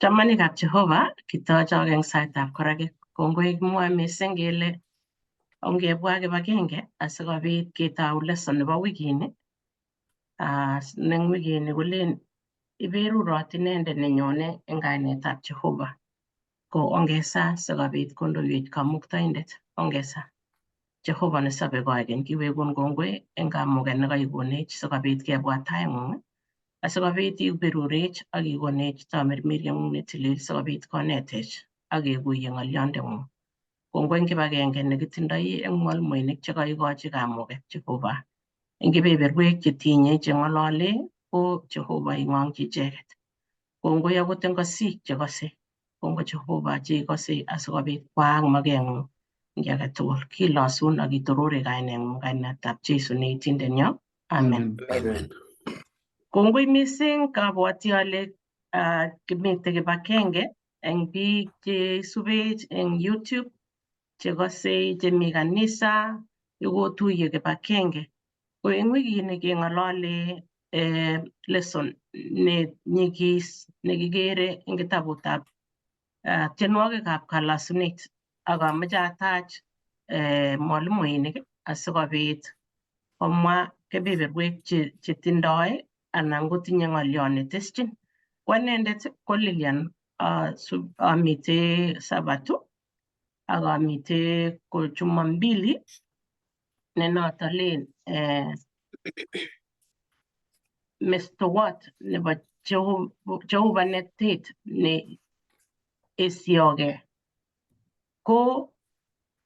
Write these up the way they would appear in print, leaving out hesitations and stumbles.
Chamanikab Jehova kitochok eng saitab koraki kongoi kimwoe mising kele ongebwa kibagenge asikobit ketou lesson nebo wikini. Neng wikini kolen Iberurot inendet nenyone eng kainetab Jehova. Ko ongesa sikobit kondoiwech kamuktaindet. Ongesa Jehova nesobe koigeny kiwekun kongoi eng kamuget nekaikonech sikobit kebwa taing'ung asikobit iberurech ak ikonech tamirmirieng'ung netilil sikobit konetech ak kekuye ng'olyondeng'ung. Kongoi eng kibagenge nekitindoi eng mwalmoinik chekaikochi kamuget Jehova. Eng kebeberwek chetinye cheng'olole ko Jehova ing'ong'chi icheket. Kongoi akot eng kosik chekose. Kongoi Jehova cheikose asikobit kwaak makeng'ung eng age tugul. Kilosun ak kitorore kaineng'ung kainetab Jeiso ne itindenyo. Amen. Amen. Kongoi mising kabwoti ale kimite kibagenge eng biik cheisubech eng YouTube chekose chemi kanisa yokotuiye kibagenge. Ko eng wikini keng'olole lesson nenyigis nekikere eng kitabutab tienwogikab kalasunet ak amoche atach mwalimuinik asikobit komwa kebeberwek chetindoi anan kotinye ng'oliot netesyin. Ko anendet ko Lilian amite Sabato ak amite ko Jumambili ne noto len mestowot nebo Jehova netet ne esioge. Ko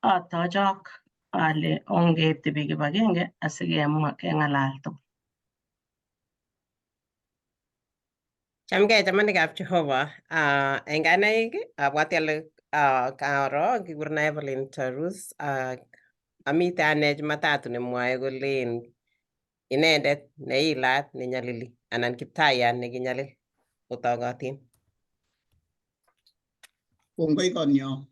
atochok ale ongetebi kibagenge asikemwa keng'alal tugul. Chamgei chamanikab Jehova. Eng kanaik abwati ale karo kikure Evelyn Tarus amite ane Jumatatu nemwoe kolen inendet neilat nenyalili anan kiptayat nekinyalil kotokotin. Kongoi konyo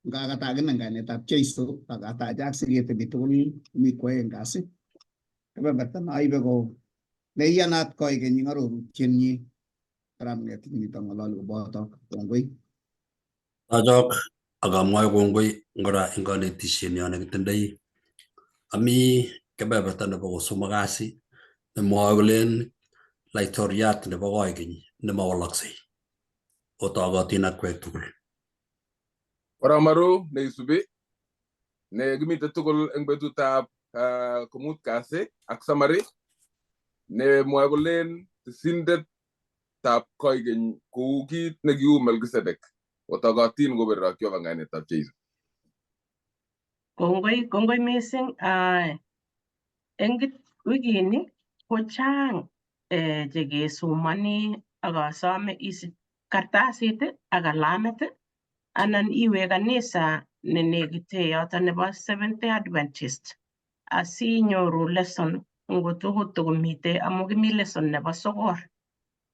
ngakatakin eng kainetab Jeiso akatachak siketebi tugul mi kwoeng kasi. Kebeberta naibe ko neiyanat koigeny eng arorutienyi karamnet nito ng'ololi koboto kongoi. Achok akamwae kongoi ngora eng kanetisyenyo nekitindoi. Ami kebeberta nebo kosomok kasi nemwoe kolen laitoriat nebo koigeny nemawalaksei. Otokotin akwek tugul. Oramaru neisubi ne kimite tugul eng betutab komut kasi ak samari ne mwoe kolen tisindet tab koigeny kou kit nekiu Melkisedek. Otokotin koberok Jehova eng kainetab Jeiso. Kongoi mising. Eng wikini kochang chekesomani ak asome isich kartasit ak kalamit anan iwe kanisa nenekite yoto nebo Seventh-day Adventist asinyoru lesson ngotokotomite amu kimi lesson nebo sokor.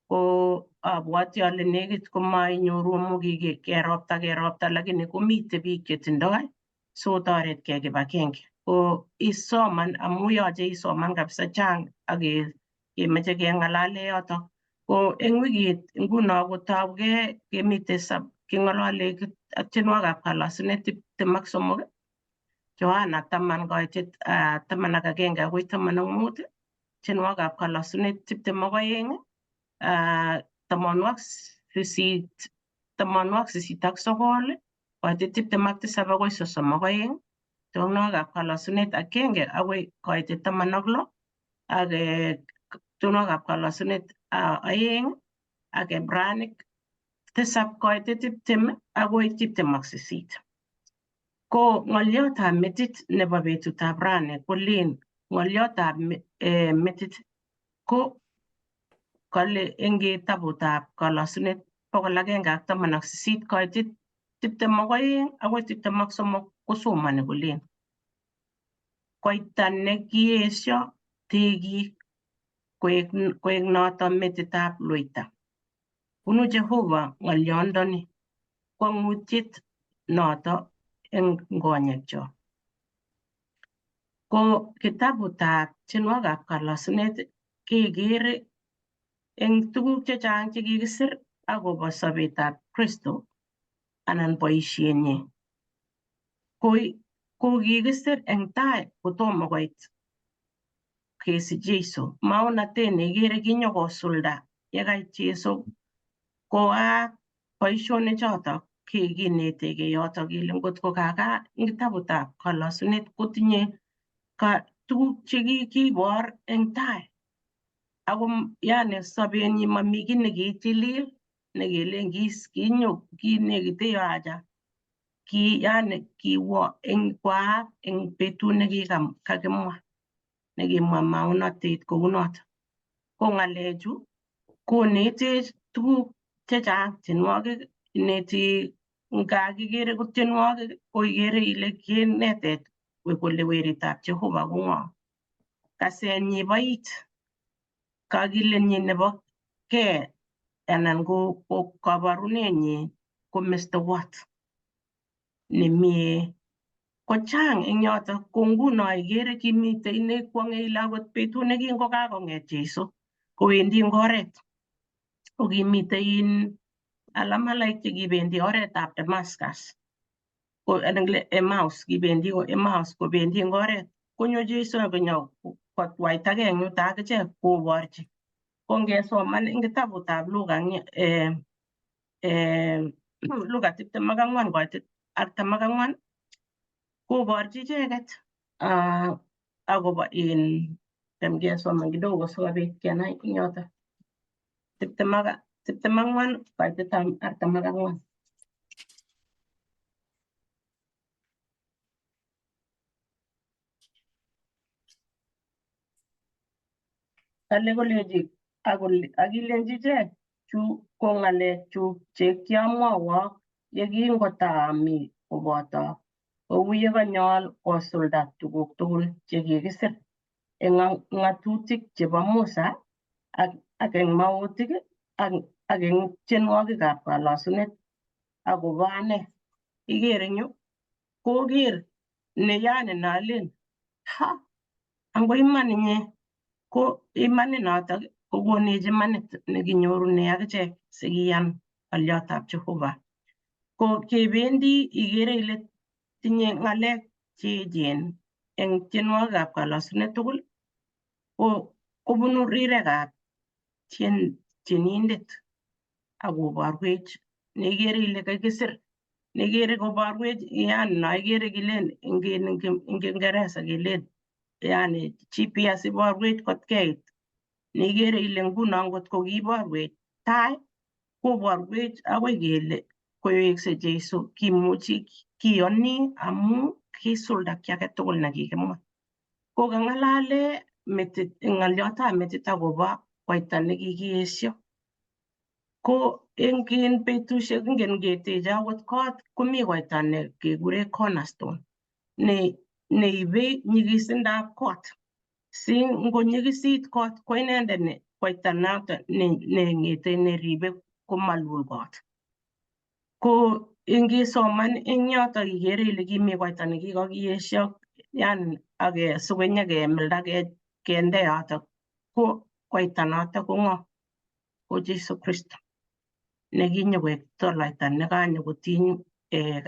Ko abwati ale nekit komainyoru amu keropta lakini komite biik chetindoi sotoretkei kibagenge. Ko isoman amu yoche isoman kabisa chang ak kemeche keng'alale yoto. Ko eng wikit nguno kotougei kemite keng'olole tienwogikab kalasunet 23, Johana 10 koitit 11 akoi 15, tienwogikab kalasunet 22, 89 koitit 27 akoi 32, tienwogikab kalasunet 1 akoi koitit 16 ak tienwogikab kalasunet 2 ak Ebraic 7 koitit 20 akoi 28. Ko ng'oliotab metit nebo betutab rani kolen ng'oliotab metit ko kale eng kitabutab kalasunet 118 koitit 22 akoi 23 kosomani kolen koita nekiesio tegik koek noto metitab loita. Bunu Jehova ng'oliondoni kwang'utiet noto eng konyekcho. Ko kitabutab tienwogikab kalasunet kekere eng tuguk chechang chekikisir akobo sobetab Kristo anan boisienyin. Ko kikisir eng tai kotomo koit kesich Jeiso. Maonatet neikere kinyokosulda yekait Jeiso koaak boisionik chotok kinetegei yotok kele ngotko kaka eng kitabutab Kalosunet kotinye tuguk chekikibor eng tai. Ako yani sobenyi mami kiy nekitilil nekelen kinekite yoaja. Yani kiwo kwaak eng betut nekikakimwa nekimwa maonatet kounoto. Ko ng'alechu konetech tuguk chechang, tienwogik ineti nga kikere ko tienwogik ko ikere ile kinetech kole weritab Jehova ko ng'o. Kasenyi bo it, kakilenyi nebo kee anan ko kaborunenyi ko mestowot nemie. Kochang eng yotok, ko nguno ikere kimitei nekwong'e ile akot betut nekingokakong'et Jeiso kowendi eng oret. Ko kimitei alamalaik chekibendi oretab Damascus. Ko Emmaus, kibendi Emmaus kobendi eng oret. Konyo Jeiso kotwaitagei eng yuto akichek koborchi. Ko ngesoman eng kitabutab Luka Luka 24 koitit 44 koborchi icheket akobo ngesoman kidogo sikobit kenai eng yoto. 24 koitit 44. Kale kolechi akilenji ichek chu ko ng'alekchuk che kiamwowok yekingotaami koboto kou yekanyol kosulda tuguk tugul chekikisir eng ng'atutik chebo Musa ak eng mautik ak eng tienwogikab Kalosunet akobo ane. Ikere eng yu koker yani nalen ango iman inye ko imanit notok kokonech imanit nekinyorune akichek sikiyan ng'oliotab Jehova. Ko kebendi ikere ile tinye ng'alek cheechen eng tienwogikab Kalosunet tugul kobunu rirekab tienindet akoborwech neikere ile kakisir, neikere koborwech yani noikere kilen eng Kingereza kilen yani GPS iborwech kot keit. Neikere ile nguno ngotko kiborwech tai koborwech akoi kele koweksei Jeiso kimuchi kiyoni amu kisulda kiy age tugul nekikimwa. Ko kang'alale metit ng'oliotab metit akobo koita nekikiesio. Ko eng betusiek ingen keteche akot kot komi koita nekekure cornerstone neibe nyikisindab kot. Si ngonyikisit kot ko inendet koita noto neng'ete neribe komalul kot. Ko ingisoman eng yoto ikere ile kimi koita nekikakiesio yani sikonyekemilda kende yotok. Ko koita notok ko ng'o? Ko Jeiso Kristo nekinyokoek toloita nekanyokotiny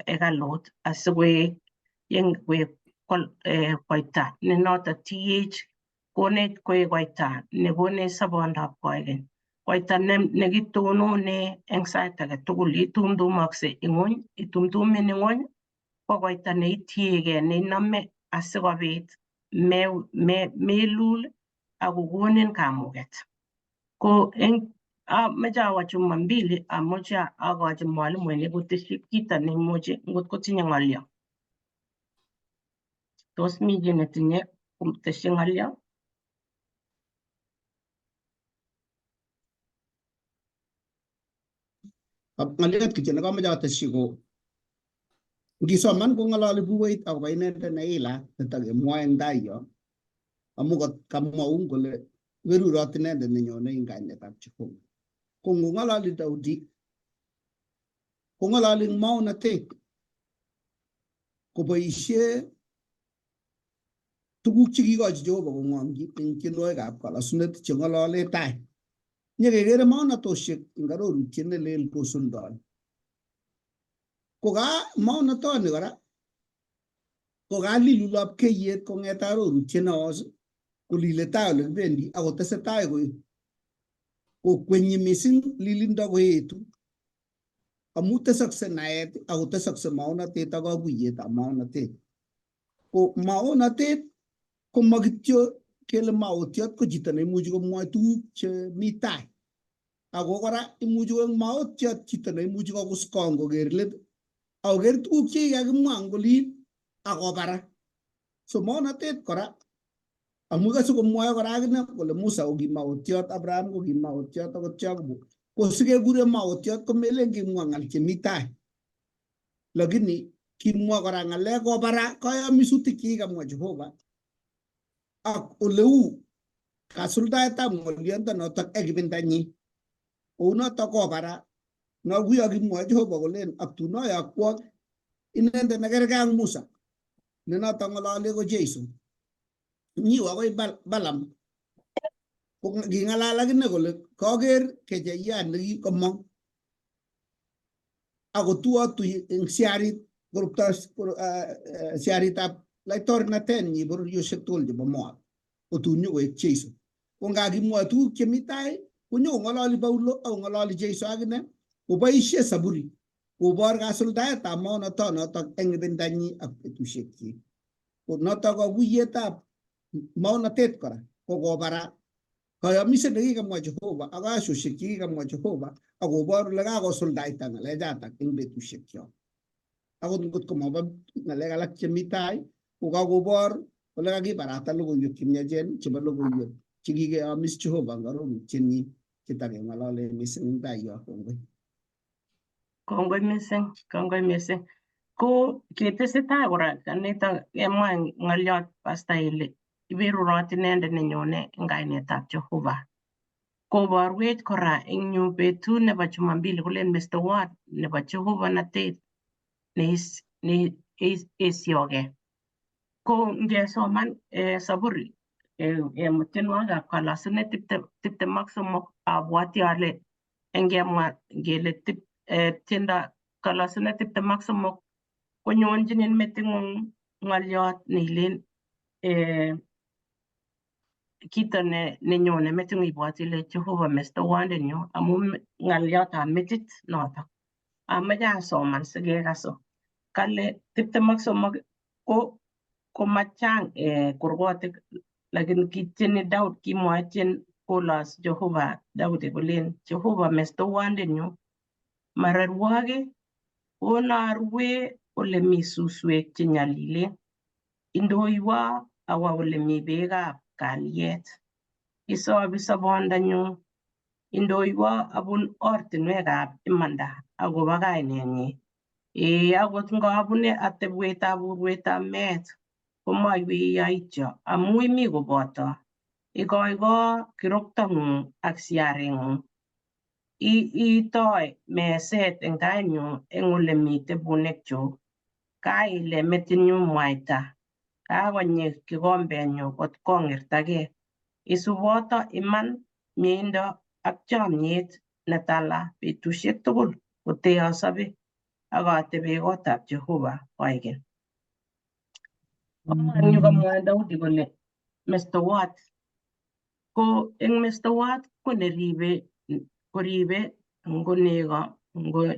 hekalut asikoek koita ne noto TH konech koek koita nekonech sobondab koikeny. Koita nekitonone eng sait age tugul itumtumoksei ing'ony, itumtumin ing'ony ko koita neitiegei neinome asikobit melul akokonin kamuget. Ko amoche awo Jumambili amoche akochi mwalimuinik koteshi kito neimuchi ngotko tinye ng'olyo. Tos mi chi netinye koteshi ng'olyo? Ng'oliot kityo nekamoche ateshi ko ngisoman kong'ololi bukuit akobo inendet neila netakemwoe eng tai yo amu kamwaun kole Iberurot inendet nenyonei eng kainetab Jehova. Ko ngong'ololi Daudi kong'ololi eng maonatet koboisie tuguk chekikochi Jehova kong'omchi eng tienwogikab Kalosunet cheng'olole tai. nyekekere maunatoshek eng arorutiet ne lel kosuldoi. Koka maunatoni kora koka lilulab keyet kong'ete arorutiet neos kolile tai ole kibendi akotesetai kokwenyi mising lilindo koetu amu tesakse naet akotesakse maunatet ak kakuyetab maunatet. Ko maunatet ko makityo kele maotiot ko chito neimuchi komwoi tuguk chemi tai. Ako kora imuchi ko maotiot chito neimuchi kokus kong koker let akoker tuguk chekikakimwa eng olin akobara. So maunatet kora amu kase komwoe kora akine kole Musa ko ki maotiot, Abraham ko ki maotiot, akot Jacob ko sikekure maotiot ko melen kimwa ng'al chemi tai. Lakini kimwa kora ng'alek kobara kayamisutik chekikamwa Jehova ak oleu kasuldaetab ng'oliondonotok eng ibindanyi. Kounotok kobara nakuyo kimwa Jehova kolen ak tun ayakwok inendet nekergei ak Musa ne notok ng'olole ko Jeiso. Nyiwo akoi Balam ko king'alal akine kole kaker kecheyat nekikomong akotuatui eng siarit koruptoi siaritab laitornatenyi bororiosiek tugul chebo Moab kotun nyokoek Jeiso. Ko ngakimwa tuguk chemi tai konyokong'ololi Paulo akong'ololi Jeiso akine koboisie Zaburi kobor kasuldaetab maunatonotok eng ibindanyi ak betusiekyik. Ko notok kakuyetab maunatet kora ko kobara kayamiset nekikamwa Jehova ak kasosiek chekikamwa Jehova akobor ole kakosuldaita ng'alechatak eng betusiekyok. Akot ngot komaba ng'alek alak chemi tai ko kakobor ole kakibarata logoiwek chemiachen chebo logoiwek chekikeyomis Jehova eng arorutienyi chetakeng'olole mising eng tai yo. Kongoi mising. Ko ketesetai kora kanito kemwa ng'oliot Pastor ile Iberurot inendet nenyone eng kainetab Jehova. Koborwech kora eng yu betut nebo Jumambili kolen mestowot nebo Jehova natet ne esiogei. Ko ngesoman Zaburi tienwogikab kalasunet 23 abwoti ale engemwa ngele tiendo kalasunet 23 konyonjinin meting'ung ng'oliot neilen kito nenyone meting'ung ibwoti ile Jehova mestowondenyu amu ng'aliotab metit notok. Amache asoman sikekasu. Kale 23 ko machang kurgotik lakini kitieni Daud kimwachin kolos Jehova Daudi kolen Jehova mestowondenyu mararwoge onarue ole mi suswek che nyalilen. Indoiwo awa ole mi beekab kalyet. Isobi sobondanyu. Indoiwo abun ortinwekab imanda akobo kainenyi. Akot ngabune atebwetab urwetab meet komoiwei yaityo amu imi koboto. Ikoiko kiroktong'ung ak siareng'ung. Itoi meset eng tainyu eng ole mi tebunekchuk. Kaile metinyu mwaita. Kakonyi kikombenyu kot kong'irtagei. Isuboto iman, mieindo ak chomyet netala betusiek tugul kote asobe ak atebe kotab Jehova koigeny. Eng yu komwoe Daudi kole mestowot ko eng mestowot ko neribe koribe ngo nego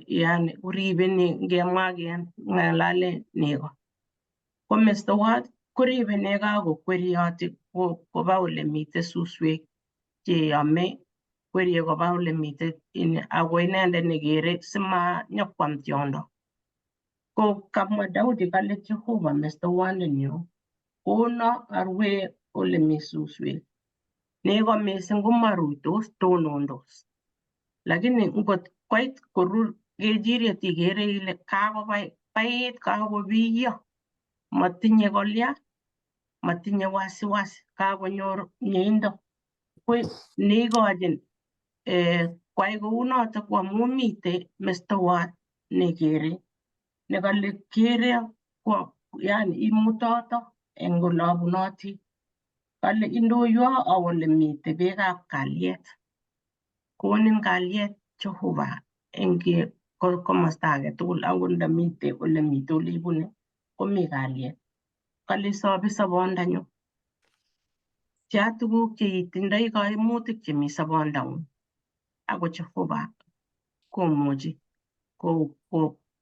yani koribe ngemwa ng'alale nego. Ko mestowot koribe nego akokwerioti koba ole mitei suswek cheyome, kwerie koba ole mitei ako inendet nekere simanyokwam tiondo. Ko kamwa Daudi kale Jehova mestowondenyu kono arue ole mi suswek. Nego mising komaruitos, tonondos. Lakini ngot koit korur kechiriet ikere ile kakopait, kakobiyo, matinye kolya, matinye wasiwasi, kakonyor mieindo. Ko neikochin kwai kounotok ko amu mitei mestowot nekere, nekale kere yani imutoto eng ole abunoti. Kale indoiwo awo ole mitei beekab kalyet. konin kalyet Jehova eng komosta age tugul akot ndamite ole mite ole ibune komi kalyet. Kale sobe sobondanyu. Tia tuguk cheitindoi kaimutik chemi sobondang'ung. Ako Jehova komuchi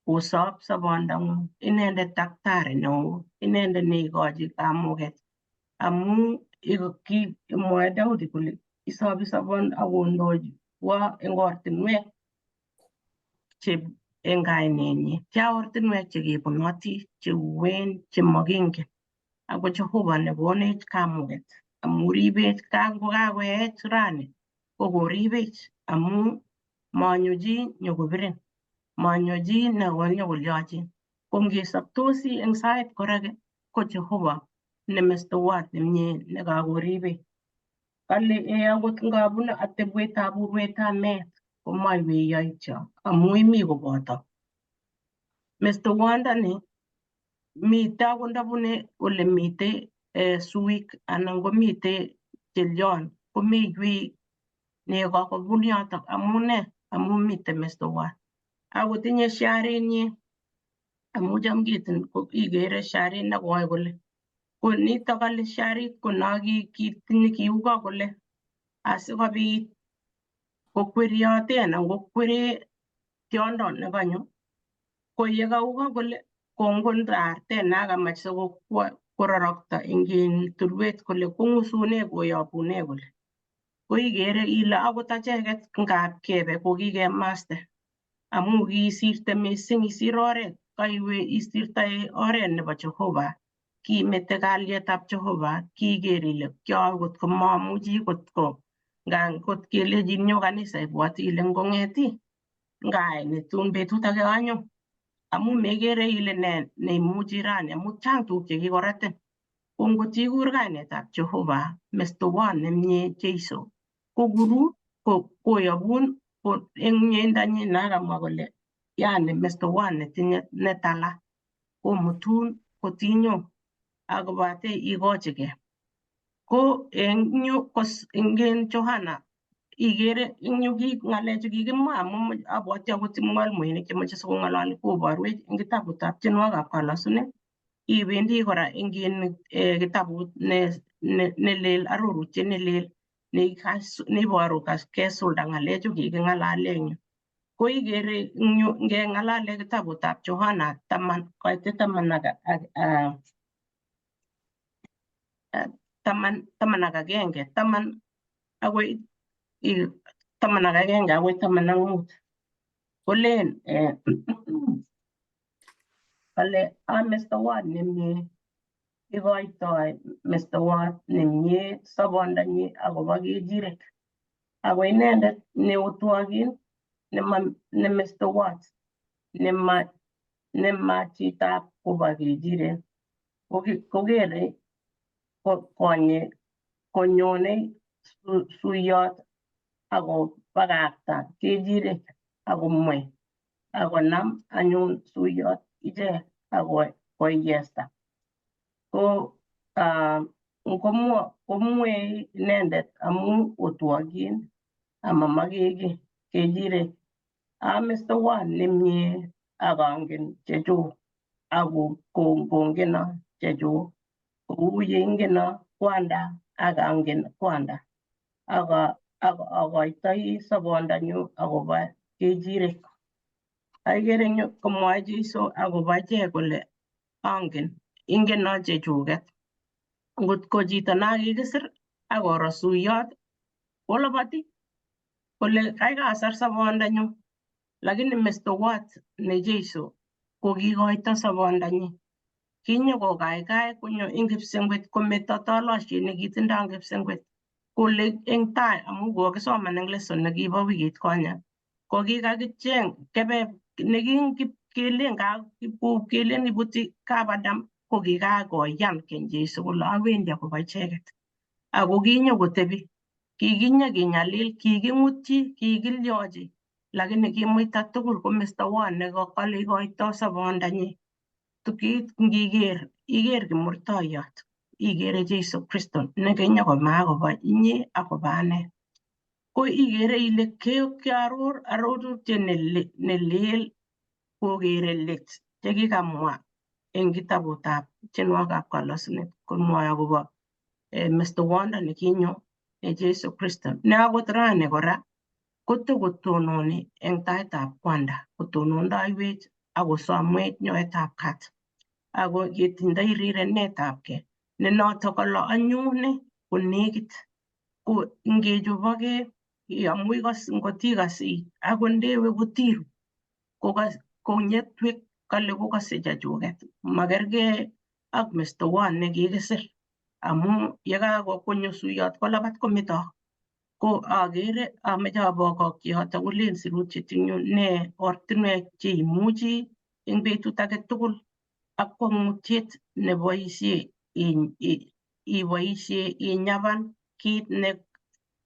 kosob sobondang'ung. Inendet daktari neo, inendet neikochi kamuket. Amu kimwoe Daudi kole isobi sobon akondoiwo eng ortinwek che eng kainenyi. Tia ortinwek chekebunoti cheuen chemakingen. Ako Jehova nekonech kamuket. Amu ribech kakoech rani kokoribech amu manyo chi nyokobirin. Manyo chi nekonyokolyochin. Ko ngesoptosi eng sait korake ko Jehova ne mestowot nemie nekakoribech. Kale akot ngabune atebwetab urwetab meet komaiweyoityo amu imi koboto. Mestowondoni mite akot ndabune ole mite suwik anan komite chelion komeiywei nego kobun yotok. Amu ne? Amu mite mestowot. Akotinye sharinyi amu cham igere sharit nekoi kole ko nitok kale sharit ko kiugo kole asikobit kokweriote anan kokwere tiondo nekanyo. Ko yekaugo kole kongol artet nakamach sikororokto eng tulwet kole kong'usune koyobune kole. Ko igere ile akot acheket ngap kebe ko kikemaste. Amu kisirte mising isir oret. Kaiwe isirtoe oret nebo Jehova. Kimete kalyetab Jehova. Kiiger ile akot komamuchi ngot kelechin nyo kanisa ibwoti ile ngong'eti ngaai netun betut age anyo. Amu megere ile ne neimuchi rani amu chang tuguk chekikoratin. Ko ngot ikur kainetab Jehova mestowot nemie Jeiso kokuru koyobun eng mieindanyi nakamwa kole yani mestowot netinye netala komutun kotinyo akobate ikochigei. Ko eng yu eng Johana igere eng yu ng'alechu kikimwa amu abwoti akot mwalimuinik chemoche sikong'ololi koborwech eng kitabutab tienwogikab kalosunet. Iwendi kora eng kitabut nelel arorutiet nelel neiboru kesulda ng'alechu kiking'alale eng yu. Ko igere eng yu ngeng'alale kitabutab Johana 10:11 akoi 11 kolen kale mestowot nemie ikoitoi mestowot nemie sobondanyi akobo kechirek. Ako inendet neotwogin ne mestowot nema chitab kobo kechirek kokere konyonei suiyot akobakakta kechirek akomwei akonam anyun suiyot ichek akoyesta. Ko komwei inendet amu otwogin amamake kiy kechirek. Mestowot nemie akangen chechuk ako kongeno chechuk kou yeingeno kwanda akangen kwanda akoitoi sobondanyu akobo kechirek. Akere eng yu komwoe Jeiso akobo ichek kole ingeno chechuket. Ngot ko chito nakikisir akoro suiyot koloboti kole kaikasar sobondanyu. Lakini mestowot ne Jeiso kokikoito sobondanyi. Kinyokokaikai konyo eng kipsengwet kometo tolosiet nekitindoi eng kipsengwet kole eng tai amu kokisoman eng lesson nekibo wikit konye. Kokikakicheng kelen ibuti kap Adam kokikakoyan keny Jeiso kole awendi akobo icheket. Ako kinyokotebi kikinyekinyalil kiking'utyi kikilyochi lakini kimuita tugul ko mestowot nekakale ikoitoi sobondanyi. Iker kimurtoiyot igere Jeiso Kristo nekenyokomwa akobo inye akobo ane. ko igere ile kiaror arorutiet nelel kokere let chekikamwa eng kitabutab tienwogikab kalasunet komwoe akobo mestowonda nekinyo Jesu Kristo ne akot rani kora kotokotononi eng taitab kwanda kotonondaiwech akosomwech nyoetab kat ako ketindoi rirenetabgei ne notok kole anyone konekit ko ngechobokee amu ngotikas akot ndewe kotiru kong'etwek kale kokase chechuket makergei ak mestowot nekikisir amu yekakonyo suyot kolabat kometoi ko agere ameche abokokyi yotok kolen sirutiet eng yu ne ortinwek cheimuchi eng betut age tugul ak kwang'utiet neboisie iboisie inyaban kit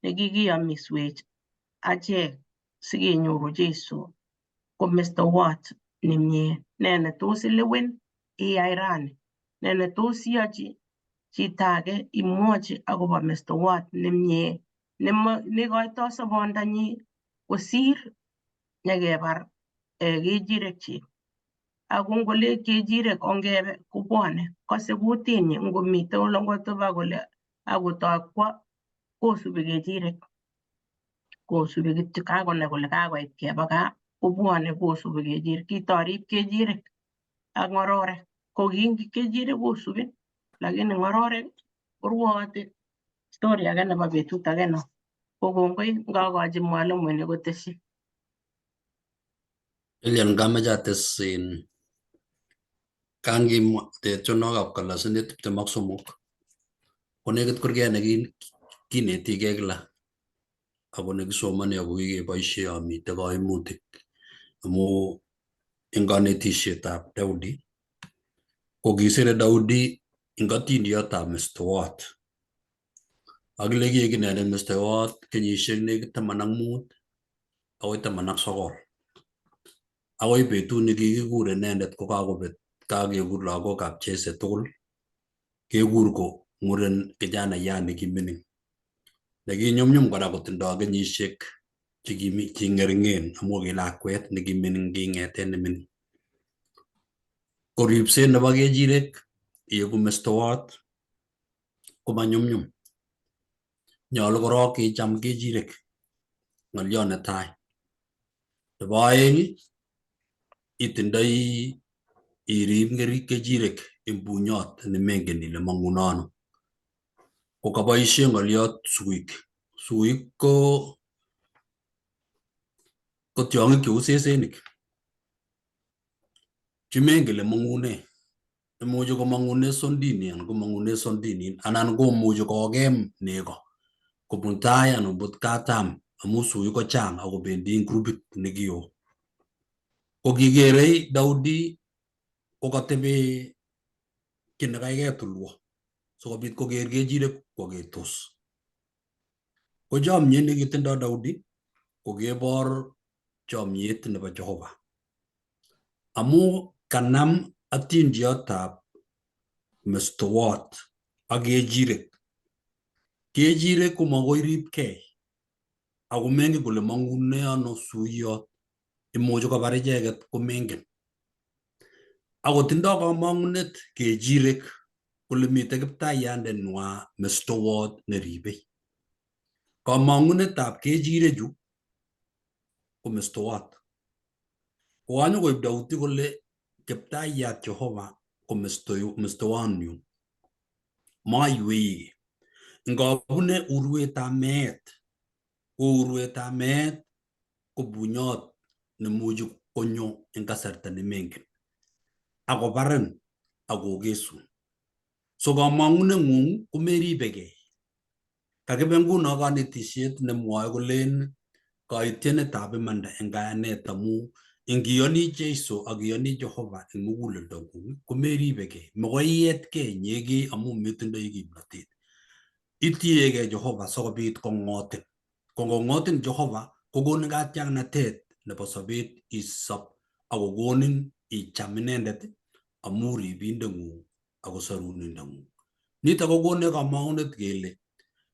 nekikiyamiswech achek sikenyoru Jesu ko mestowot nemie ne netos ilewen iyai rani ne netos iyochi chito age imwochi akobo mestowot nemie neikoitoi sobondanyi kosir nyekebar kechirek ako ngole kechirek ongebe kobwone kose kutinyi ngomite ole ngotoba kole akotoi kwo kosubi kechirek kosubi kityo kakonai kole kakoit keba gaa kobwone kosubi kechirek kitorib kechirek ak ng'ororek ko kechirek kosubin lakini ng'ororek korwoate story age nebo betut age no ko kongoi ngakochi mwalimuinik kotesyi. Elian kameche ates kangimwa tienwogikab kalasunet 23 ko nekit kurget nekinetigei kila ako nekisomoni ako kikeboisie yomite kaimutik amu eng kanetisietab Daudi ko kisire Daudi eng atindiotab mestowot akile kiek inendet mestowot kenyisiek nekit 15 akoi 19 akoi betut nekikikur inendet ko kakobet kakekur lagokab Jese tugul kekur ko muren kijanayat nekimining nekinyumnyum kora kotindoi kenyisiek cheng'ering'en amu ki lakwet nekimining king'ete nemining. Ko ripset nebo kechirek ieku mestowot ko manyumnyum. Nyolu korok icham kechirek, ng'oliot netai. Nebo aeng itindoi irib kechirek eng bunyot nemengen ile mang'une ano. Ko kaboisie ng'oliot suik. Suik ko tiong'ik cheu sesenik chemengen ile mang'une. Imuchi komang'une sondini anan komang'une sondinin anan komuchi kokem nego kobun tai anan kobun katam amu suik ko chang akobendi eng grupit nekio. Ko kikerei Daudi ko katebe ki nekaike tulwo sikobit koker kechirek kwagetos. Ko chomyet nekitindoi Daudi ko kebor chomyet nebo Jehova amu kanam atindiotab mestowot ak kechirek. Kechirek ko makoi ripkei ako mengen kole mang'une ano suiyot, imuchi kobar icheket ko mengen. Ako tindoi kamang'unet kechirek kole mitei kiptaiyandenwa mestowot neribei. Kamang'unetab kechirechu ko mestowot. Kokanyokoib Daudi kole kiptaiyat Jehova ko mestowotnyu. Maiwei ngabune urwetab meet. Ko urwetab meet ko bunyot nemuchi konyo eng kasarta nemengen akobarin akokesun. So kamang'uneng'ung komeribegei. Kakibe nguno kanetisiet nemwoe kolen kaityinetab imanda eng kayanet amu ngiyoni Jeiso ak iyoni Jehova eng muguleldong'ung komeribegei. Makoi iyetkei inyegei amu metindoi kimnatet. Itiegei Jehova sikobit kong'otin. Ko ngong'otin Jehova kokonin katiaknatet nebo sobet isop akokonin icham inendet amu ribindeng'ung ako sorunindeng'ung. Nitok kokonech kamang'unet kele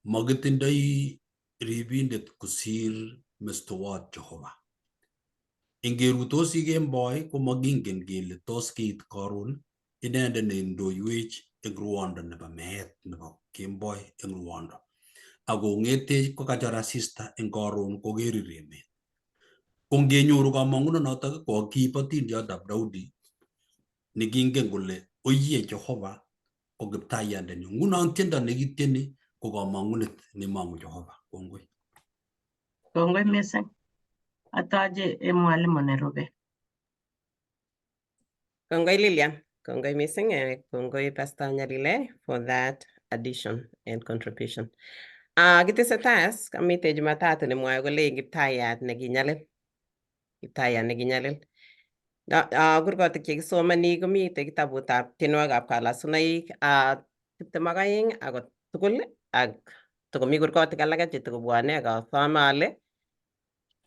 makitindoi ribindet kosir mestowot Jehova. Ingerutosi kemboi komagingen kele tos kiit karon inendet neindoiwech eng ruondo nebo meet nebo kemboi eng ruondo. Akong'etech kokachor asista eng karon kokerir emet. Kongenyoru kamangunet notok kokiib atindiotab Daudi nekingen kole oyie Jehova ko kiptaiyandenyu. Nguno tiendo nekitieni ko kamangunet nemang'u Jehova. Kongoi. Kongoi mising. Atache mwalimu nerube. Kongoi Lilian. Kongoi missing. Kongoi Pastor Nyalile for that addition and contribution. Kitesetai as kamite Jumatatu nemwoe kole kiptayat nekinyalil. Kiptayat nekinyalil. Kurgotik chekisomani komite kitabutab tienwogikab kalasunoik 22 akot tugul ak tokomi kurgotik alake chetokobwone ak asome ale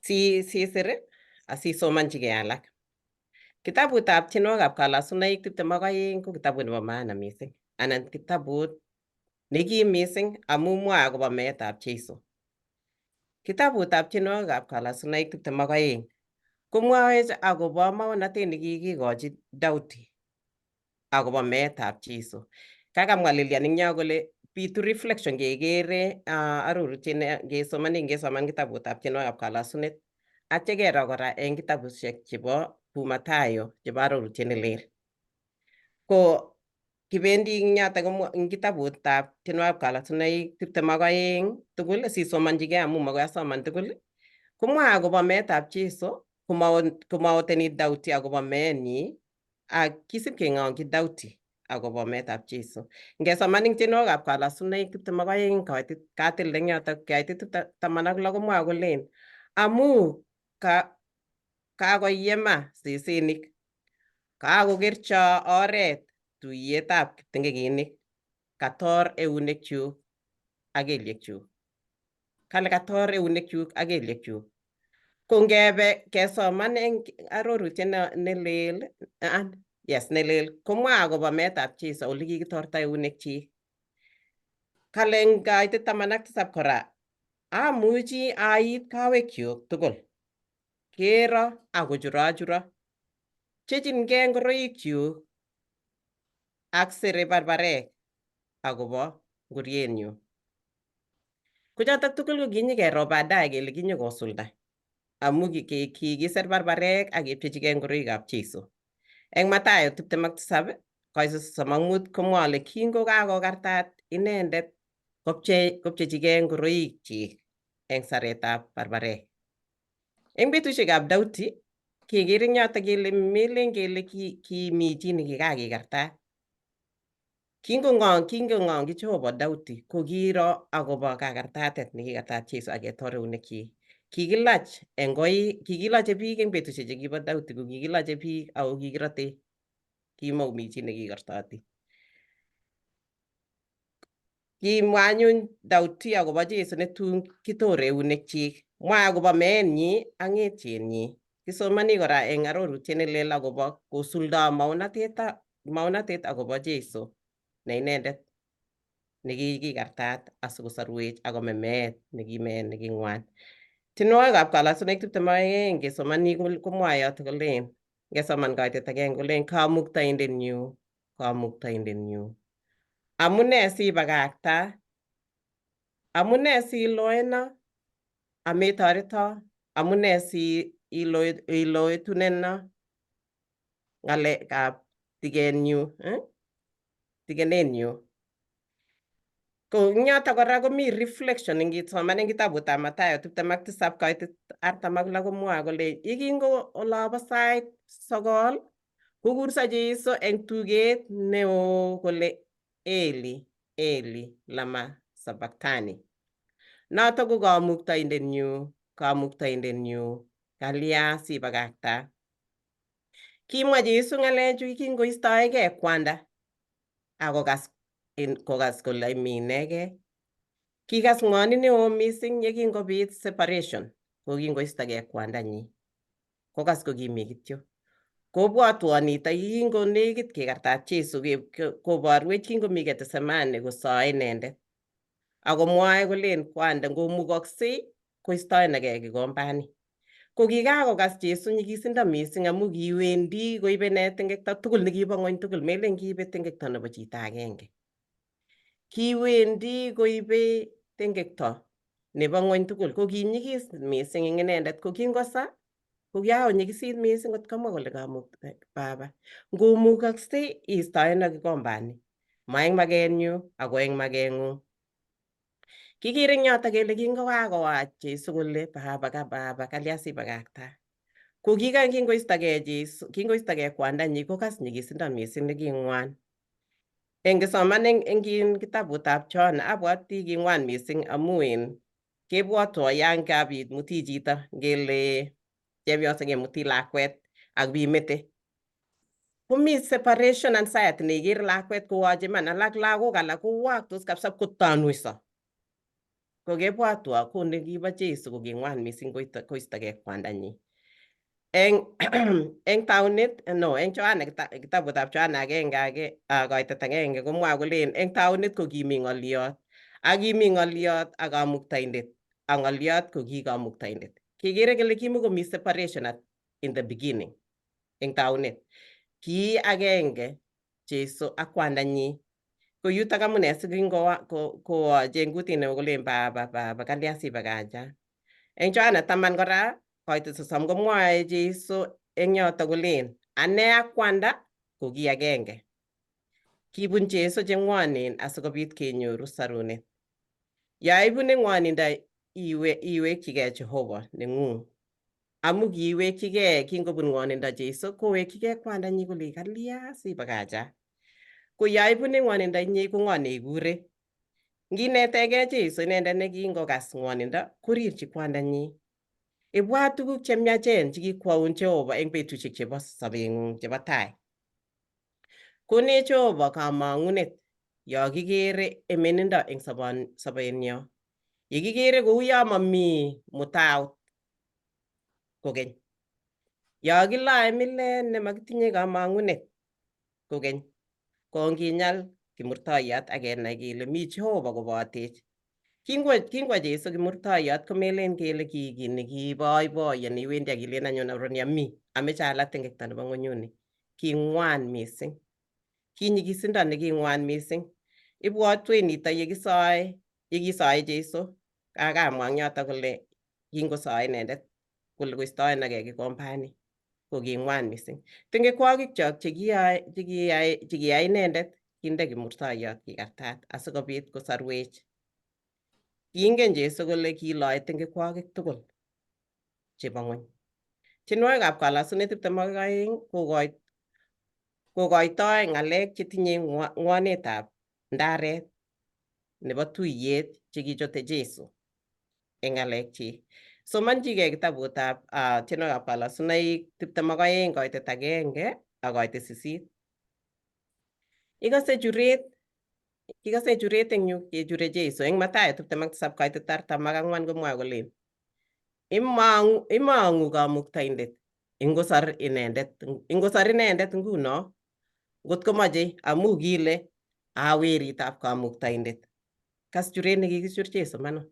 sisir asisomanchigei alak. Kitabutab tienwogikab kalasunoik 22 ko kitabut nebo maana missing anan kitabut nekim missing amu mwoe akobo meetab Jeiso. Kitabutab tienwogikab kalasunoik 22 komwoe akobo maonotet nekikikochi Daudi akobo meetab Jeiso. Kakamwa Lilian ing yo kole bitu reflection kekere arorutiet ngesoman kitabutab tienwogikab kalasunet atya kero kora eng kitabushek chebo Mathayo chebo arorutiet nelel. Ko kibendi ing yotok ing kitabutab tienwogikab kalasunoik 22 tugul sisomanchigei amu magoi asoman tugul. Komwoe akobo meetab Jeiso komaoteni Daudi akobo meenyi ak kisib keng'ong'chi Daudi akobo meetab Jeiso. Ngesoman ing tienwogikab kalasunoik 22 katilde eng yotok kaitit 16 komwoe kolen amu kakoyema sesenik, kakokercho oret tuiyetab kiptengekinik, kator eunekchuk ak kelyekchuk. Kale kator eunekchuk ak kelyekchuk. Ko ngebe kesoman eng arorutiet nelel, nelel komwoe akobo meetab Jeiso ole kikitorto eunekchik. Kale eng kaitit 17 kora amuchi ait kawekyuk tugul, kero akochurachuro, pchechinkei ngoroikyuk ak sere barbarek akobo ngorienyu. Ko chotok tugul ko kinyikero baadaye kele kinyokosulda amu kikiser barbarek ak kepchechigei ngoroikab Jeiso. Eng Mathayo 27 koit 35 komwoe kole kingokakokartat inendet kopchechigei ngoroikchik eng saretab barbarek. Eng betusiekab Daudi kekere eng yotok kele melen kele kimi chi nekikakekartat. Kingong'ongchi Jehova Daudi ko kiro akobo kakartatet nekikartat Jeiso ak ketor eunekchik. Kikiloche biik eng betusiek chekibo Daudi ko kikiloche biik ako kikirate, kimakomi chi nekikartoti. Kimwa anyun Daudi akobo Jeiso netun kitore eunekchik, mwae akobo meenyi ak ng'etienyi. Kisomani kora eng arorutiet nelel akobo kosuldo maonotet akobo Jeiso ne inendet nekikartat asikosorwech akome meet neking'wan. Tienwogikab kalasunoik 22 ngesomani komwoe yotok kolen, ngesoman kaitet agenge kolen Kamuktaindenyu, Kamuktaindenyu. Amune sibakakta? Amune siloeno? Ametoreto? Amune si iloetuneno ng'alekab tigenenyu? Ko ing yotok kora komi reflection ngisoman eng kitabutab Mathayo 27 kaitit 46 komwoe kole yekingo olobo sait 9 kokurso Jeiso eng tuget neo kole Eli, Eli, lama sabachthani. Notok ko Kamuktaindenyu, Kamuktaindenyu, kalya sibakakta? Kimwa Jeiso ng'alechu kingoistoegei kwanda akokas kole imi inegei. Kikas ng'wonin neo missing yekingobit separation ko kingoistogei kwandanyi. Kokas kokimi kityo. Kobwotwon nito kingonekit kekartat Jeiso koborwech kingomi Getsemane kosoe inendet. ako mwae kolen kwanda ngomukoksei koistoenegei kikombani. Ko kikakokas Jesu nyigisindo mising amu kiwendi koibe tengekto tugul nekibo ng'ony tugul, melen kiibe tengekto nebo chito agenge. Kiwendi koibe tengekto nebo ng'ony tugul, ko kinyigis mising eng inendet. Ko kingosa ko kiakonyigisit mising kot komwa kole Baba, ngomukoksei iistoena kikombani, ma eng makenyu ako eng makeng'ung. Kikere eng yoto kele kingokakowach Jesu kole Baba kalya sibakakta. Ko kingoistogei Jesu, kingoistogei kwandanyi kokas nyigisindo mising neking'wan. Eng kisoman eng kitabutab John abwati king'wan mising amu kebwotwo ya ngabit muti chito, ngele chepyoso kemuti lakwet ak bimete. Komi separation anxiety neikere lakwet kowache iman, alak lagok alak kowaktos kabisa kotanwiso. Ko kebwotwo ko nekibo Jesu ko king'wan mising koistogei kwandanyi. Eng taunit, eng Johana, kitabutab Johana 1 koitet 1 komwa kolen eng taunit ko kimi ng'oliot, ak kimi ng'oliot ak kamuktaindet, ak ng'oliot ko ki kamuktaindet. Kekere kele kimukomi separation in the beginning eng taunit. Ki agenge Jesu ak kwandanyi. Ko yutok amune sikingowache eng kutit neo kolen Baba kalya sibakacha. Eng Johana 10 kora koitet 30 komwae Jesu eng yoto kolen ane ak kwanda ko ki agenge. Kibun Jesu cheng'wonen asikobit kenyoru sarunet. Ya ibune ng'wonindo iwekchigei Jehova neng'ung. Amu kiwekchigei kingobun ng'wonindo Jesu kowekchigei kwandanyi kole kalya sibakacha. Ko ya ibune ng'wonindo inye ko ng'o neikure? Nginetegei Jesu inendet nekingokas ng'wonindo korirchi kwandanyi. Ibwat tuguk chemiachen chekikwaun Jehova eng betusiek chebo sobeng'ung chebo tai. Konech Jehova kamang'unet ya kikere emenindo eng sobenyo. Yekikere kouyo mami mutaut kokeny. Ya kilae milet nemakitinye kamang'unet kokeny. Ko nginyal kimurtoiyot akenai kele mi Jehova kobotech. Kingwo Jesu kimurtoiyot komelen kele ki nekiboiboiyo neiwendi akilen anyon aroni ami, ameche ala tengekto nebo ng'onyuni. King'wan mising. Kinyigisindo neking'wan mising. Ibwotwech nito yekisoe Jesu, kakamwa eng yoto kole kingosoe inendet kole koistoenagei kikombani. Ko king'wan mising. Tengekwokikchok chekiyai inendet kinde kimurtoiyot kikartat asikobit kosorwech. Kiingen Jesu kole kiloe tengekwokik tugul chebo ng'ony. Tienwokikab kalasunet 22 kokoitoi ng'alek chetinye ng'wonetab ndaret nebo tuyet chekichote Jesu eng ng'alekchi. Somanchigei kitabutab tienwokikab kalasunoik 22 koitet 1 ak koitet 8. Ikose churet eng yu kechure Jesu eng Mathayo 27 koitet 44 komwae kolen imang'u kamuktaindet ingosor inendet nguno ngot komache amu kile weritab kamuktaindet. Kas churet nekikichur Jesu mano.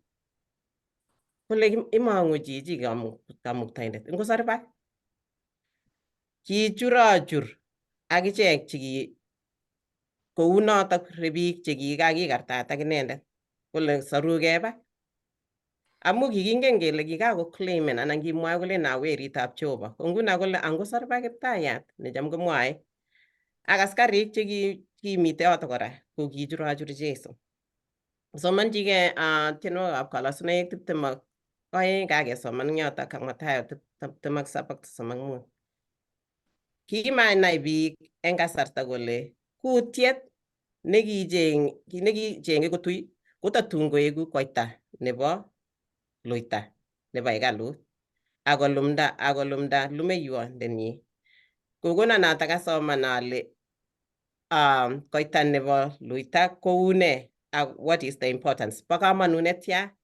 Kole imang'u chichi kamuktaindet ingosor bak. Kichurachur akichek kou notok biik chekikakikartat ak inendet kole sorugei bak. Amu kikingen kele kikakoclaimen anan kimwae kole weritab Jehova. Ko nguno kole angosor bak Kiptayat necham komwae ak askarik chekimite yoto kora ko kichurachur Jesu. Somanchigei tienwokikab kalasunoik 22 kakesoman eng yotok ak Mathayo 27:35. Kimanai biik eng kasarta kole kutiet nekichenge kotui kotatun koeku koita nebo luita nebo hekalut akolumda lumeiwondenyi. Kokono notok asoman ale koita nebo luita koune ak what is the importance. Bo kamanut netya.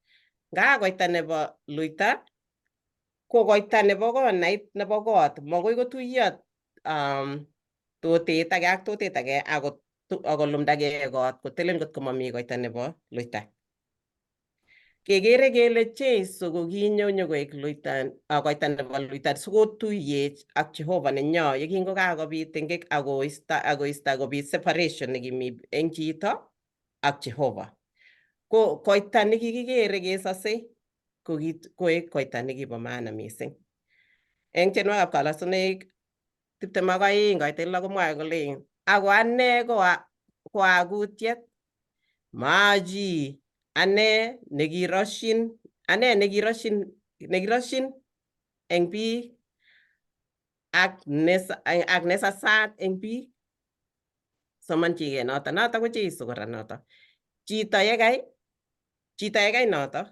Nga koita nebo luita ko koita nebo konait nebo kot. Makoi kotuiyo totet age ak totet age akolumdagei kot kotelel ngot komami koita nebo luita. kekere kele Jeiso ko kinyo nyokoek koita nebo luitan sikotuyech ak Jehova nenyo yekingokakobit tengek akoista kobit separation nekimi eng chito ak Jehova. Ko koita nekikikere kesose koek koita nekibo maana mising. Eng tienwokikab kalasunaik 22 koit 6 komwae kole ako ane ko akutiet maji ane nekiroshin eng biik ak nesasat eng biik. Somanchigei noto ko Jeiso kora noto. Chito yekai noto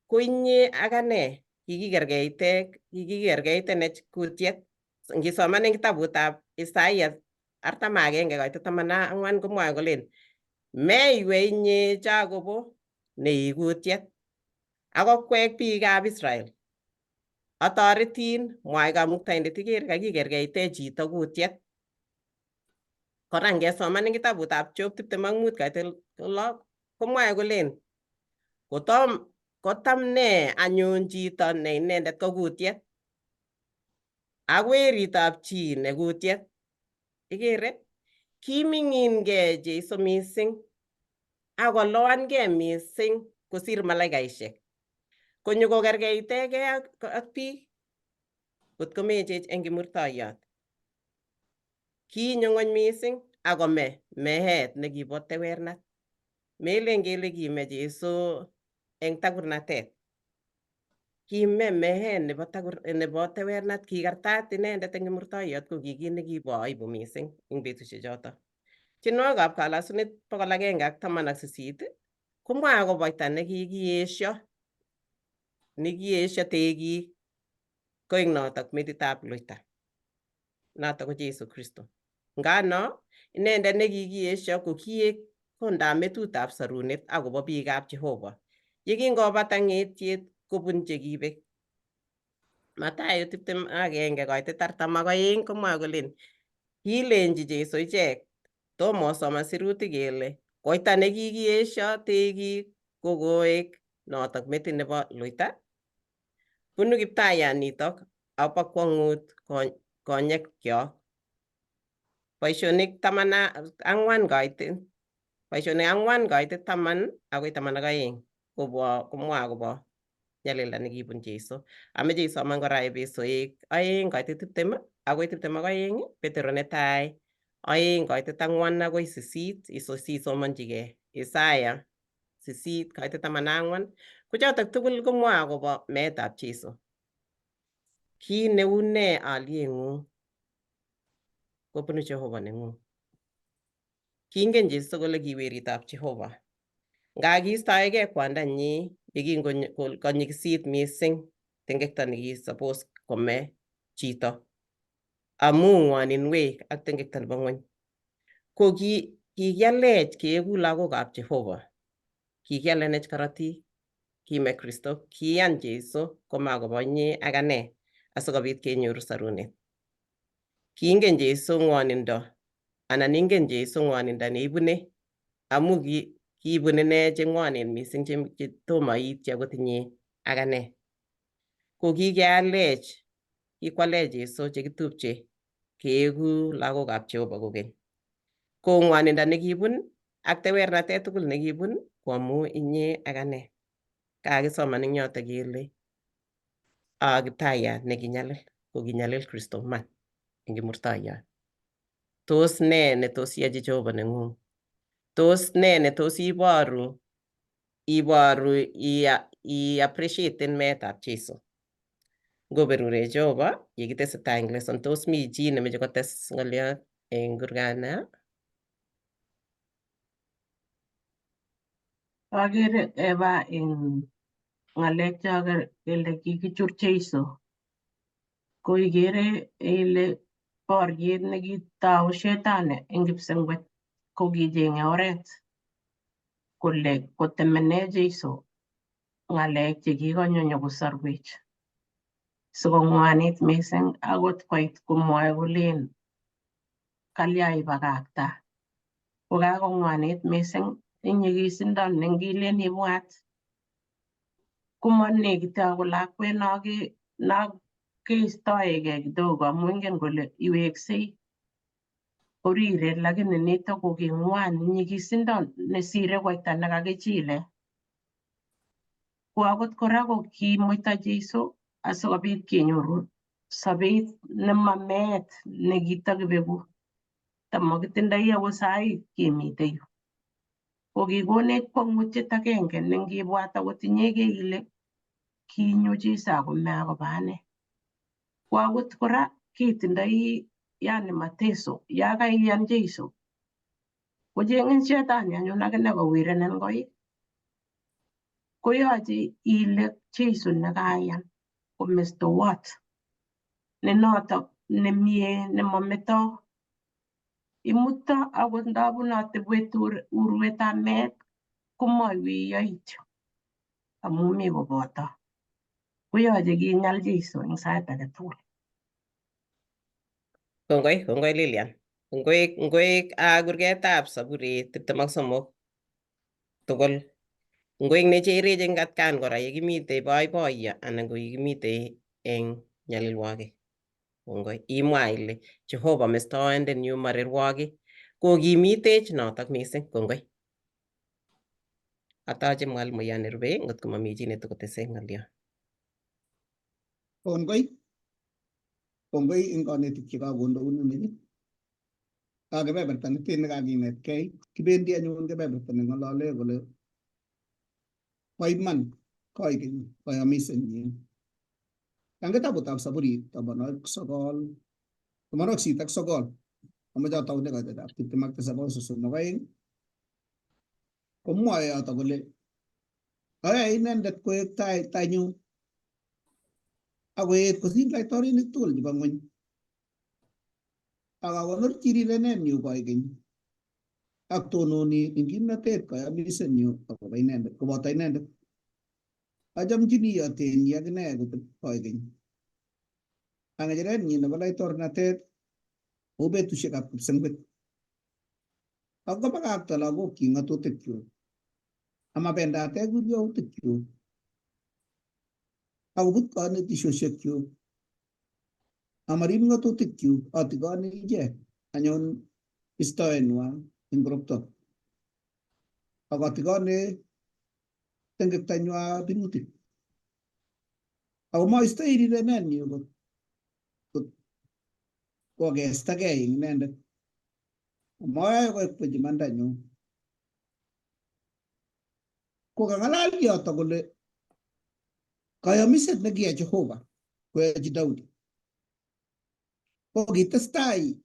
ko inye ak ane kikikerkeitenech kutiet. Ngisoman eng kitabutab Isaia 41 koit 14 komwae kolen meiwe inye Jakobo nei kutiet akokwek biikab Israel. Atoretin mwae Kamuktaindet ikere kakikerkeite chito kutiet. Kora ngesoman eng kitabutab Job 25 koit 6 komwae kolen kotamne anyun chito ne inendet ko kutiet ak weritab chi ne kutiet. Ikere kiming'ingei Jeiso mising akolowankei mising kosir malaikaishek. Konyo kokerkeitegei ak biik kot komechech eng kimurtoiyot. Kinyo ng'ony mising akome meet nekibo tewernat. Melen kele kime Jeiso eng tagurnatet. Kime meet nebo tewernat, kikartat inendet eng kimurtoiyot ko ki kit nekibo aibu mising eng betusiek choto. Tienwokikab kalasunet 118 komwae akobo koita nekikiesho tegik koek notok metitab luita. Notok ko Jeiso Kristo. Ngano inendet nekikiesho ko kiek kondab metutab sarunet akobo biikab Jehova. Yekingobata ng'etiet kobun chekibek. Matayo 21 koit 42 komwae kolen kilenji Jeiso ichek tomosoman sirutik kele koita nekikiesho tegik ko koek notok metit nebo luita. Bunu Kiptayat nitok akobo kwong'ut konyekyok. Boisionik 4 koit 10 akoi 12 komwae akobo nyalilda nekibun Jeiso. Ameche isoman kora Efesoek 2 koit 20 akoi 22, Petero netai 2 koit 4 akoi 8 sisomanchigei. Isaya 8 koit 14 ko chotok tugul komwae akobo meetab Jeiso. Ki neune alieng'ung kobunu Jehova neng'ung. Kingen Jeiso kole ki weritab Jehova. Nga kiistoegei kwandanyi yekingonyikisit mising tengekto nekisapos kome chito amu ng'woninwek ak tengekto nebo ng'ony. Ko kikialech keeku lagokab Jehova. Kikialenech korotik, kime Kristo, kiyan Jeiso komakobo inye ak ane asikobit kenyoru sarunet. Kiingen Jeiso ng'wonindo anan ingen Jeiso ng'wonindo neibune amu kiibun ine cheng'wonen mising chetomo iityi akot inye ak ane. Ko kikwalech Jeiso chekitupche keeku lagokab Jehova kokeny. Ko ng'wonindo nekibun ak tewernatet tugul nekibun ko amu inye ak ane. Kakisoman eng yoto kele Kiptayat nekinyalil ko kinyalil Kristo man eng kimurtoiyot. Tos ne netos iyochi Jehova neng'ung? Tos ne netos iboru appreciaten meetab Jeiso? Ngoberure Jehova yekitesetai eng lesson. Tos mi chi nemeche kotes ng'oliot eng kurgana? Agere Eva eng ng'alek choker kele kikichur Jeiso. Ko igere ile boriet nekitou shetani eng kipsengwet ko kicheng'e oret kole kotemene Jeiso ng'alek chekikonyo nyokosorwech sikong'wanit mising akot koit komwoe kolen kalya ibakakta. Kokakong'wanit mising ing nyikisindo nengilen ibwat komanekite ako lakwet no keistoegei kidogo amu ingen kole iweksei korire, lakini nito ko king'wan nyigisindo nesire koita nekakichile. Ko akot kora ko kimuita Jeiso asikobit kenyoru sobet nemameet nekitakibeku tamakitindoi akot sai kemite yu. Ko kikonech kwang'utiet agenge ne ngibwat akot inyegei ile kinyo Jeiso akome akobo ane. Ko akot kora ketindoi yani mateso ya kaiyan Jeiso kocheng'in shetani anyun akine kowirenen koik. Koyoche ile Jeiso nekaiyan ko mestowot ne notok nemie nemametoo. Imuto akot ndabune atebwet urwetab meet komoiweiyo kityo amu mi koboto. Koyoche kinyal Jeiso eng sait age tugul. Kongoi Lilian. Ngoek kurgetab Saburit 23 tugul. Ngoek necherech eng atkan kora yekimite boiboiyo anan ko yekimite eng nyalilwogik. Kongoi imwa ile Jehova mestoendenyu marirwogik kokimitech notok mising. Kongoi. Atache mwalimuiya nerube ngot komami chi netokotese ng'olyo. Kongoi eng kanetik chekakondounenech. Kebeberta neten nekakinetkei kibendi anyun kebeberta neng'olole kole bo iman koikeny koyomisenyi. Eng kitabutab Saburit tabanwokik 9 amoche ataune kaitetab 27:32 komwoe yoto kole ayae inendet koek tainyu akoet kosir laitorinik tugul chebo ng'ony akakonorchi rirenenyu koikeny ak tononi eng kimnatet koyomisenyu akobo inendet koboto inendet. Achamchini atenyi akine koteb koikeny ak ng'echerenyi nebo laitornatet kou betusiekab kipsengwet ak kobakakta lagokchi ng'atutikyuk amabendate kuryoutikchuk akobut kanetisosiekyuk amarib ng'atutikyuk atikoni ichek anyun istoenwa eng korokto ak atikone tengektanywa birutik ako maistoi rirenenyu kokestakei eng inendet amayae koek buch imandanyu. Kokang'alal yoto kole kayomiset nekiyai Jehova koyochi Daudi kokitestai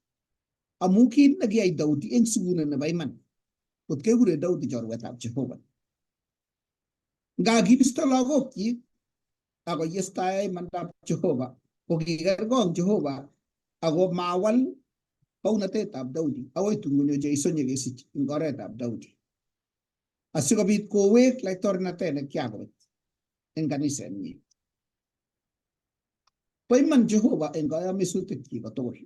amu kit nekiyai Daudi eng sikunet nebo iman kot kekure Daudi chorwetab Jehova. Nga kibisto lagokchi akoyestae imandab Jehova kokikergong Jehova ako mawal bounatetab Daudi akoi tun konyo Jeiso nyekesich eng oretab Daudi asikobit kowek laitornatet nekiakobet eng kanisenyi. Bo iman Jehova eng kayomisutikchi kotugul.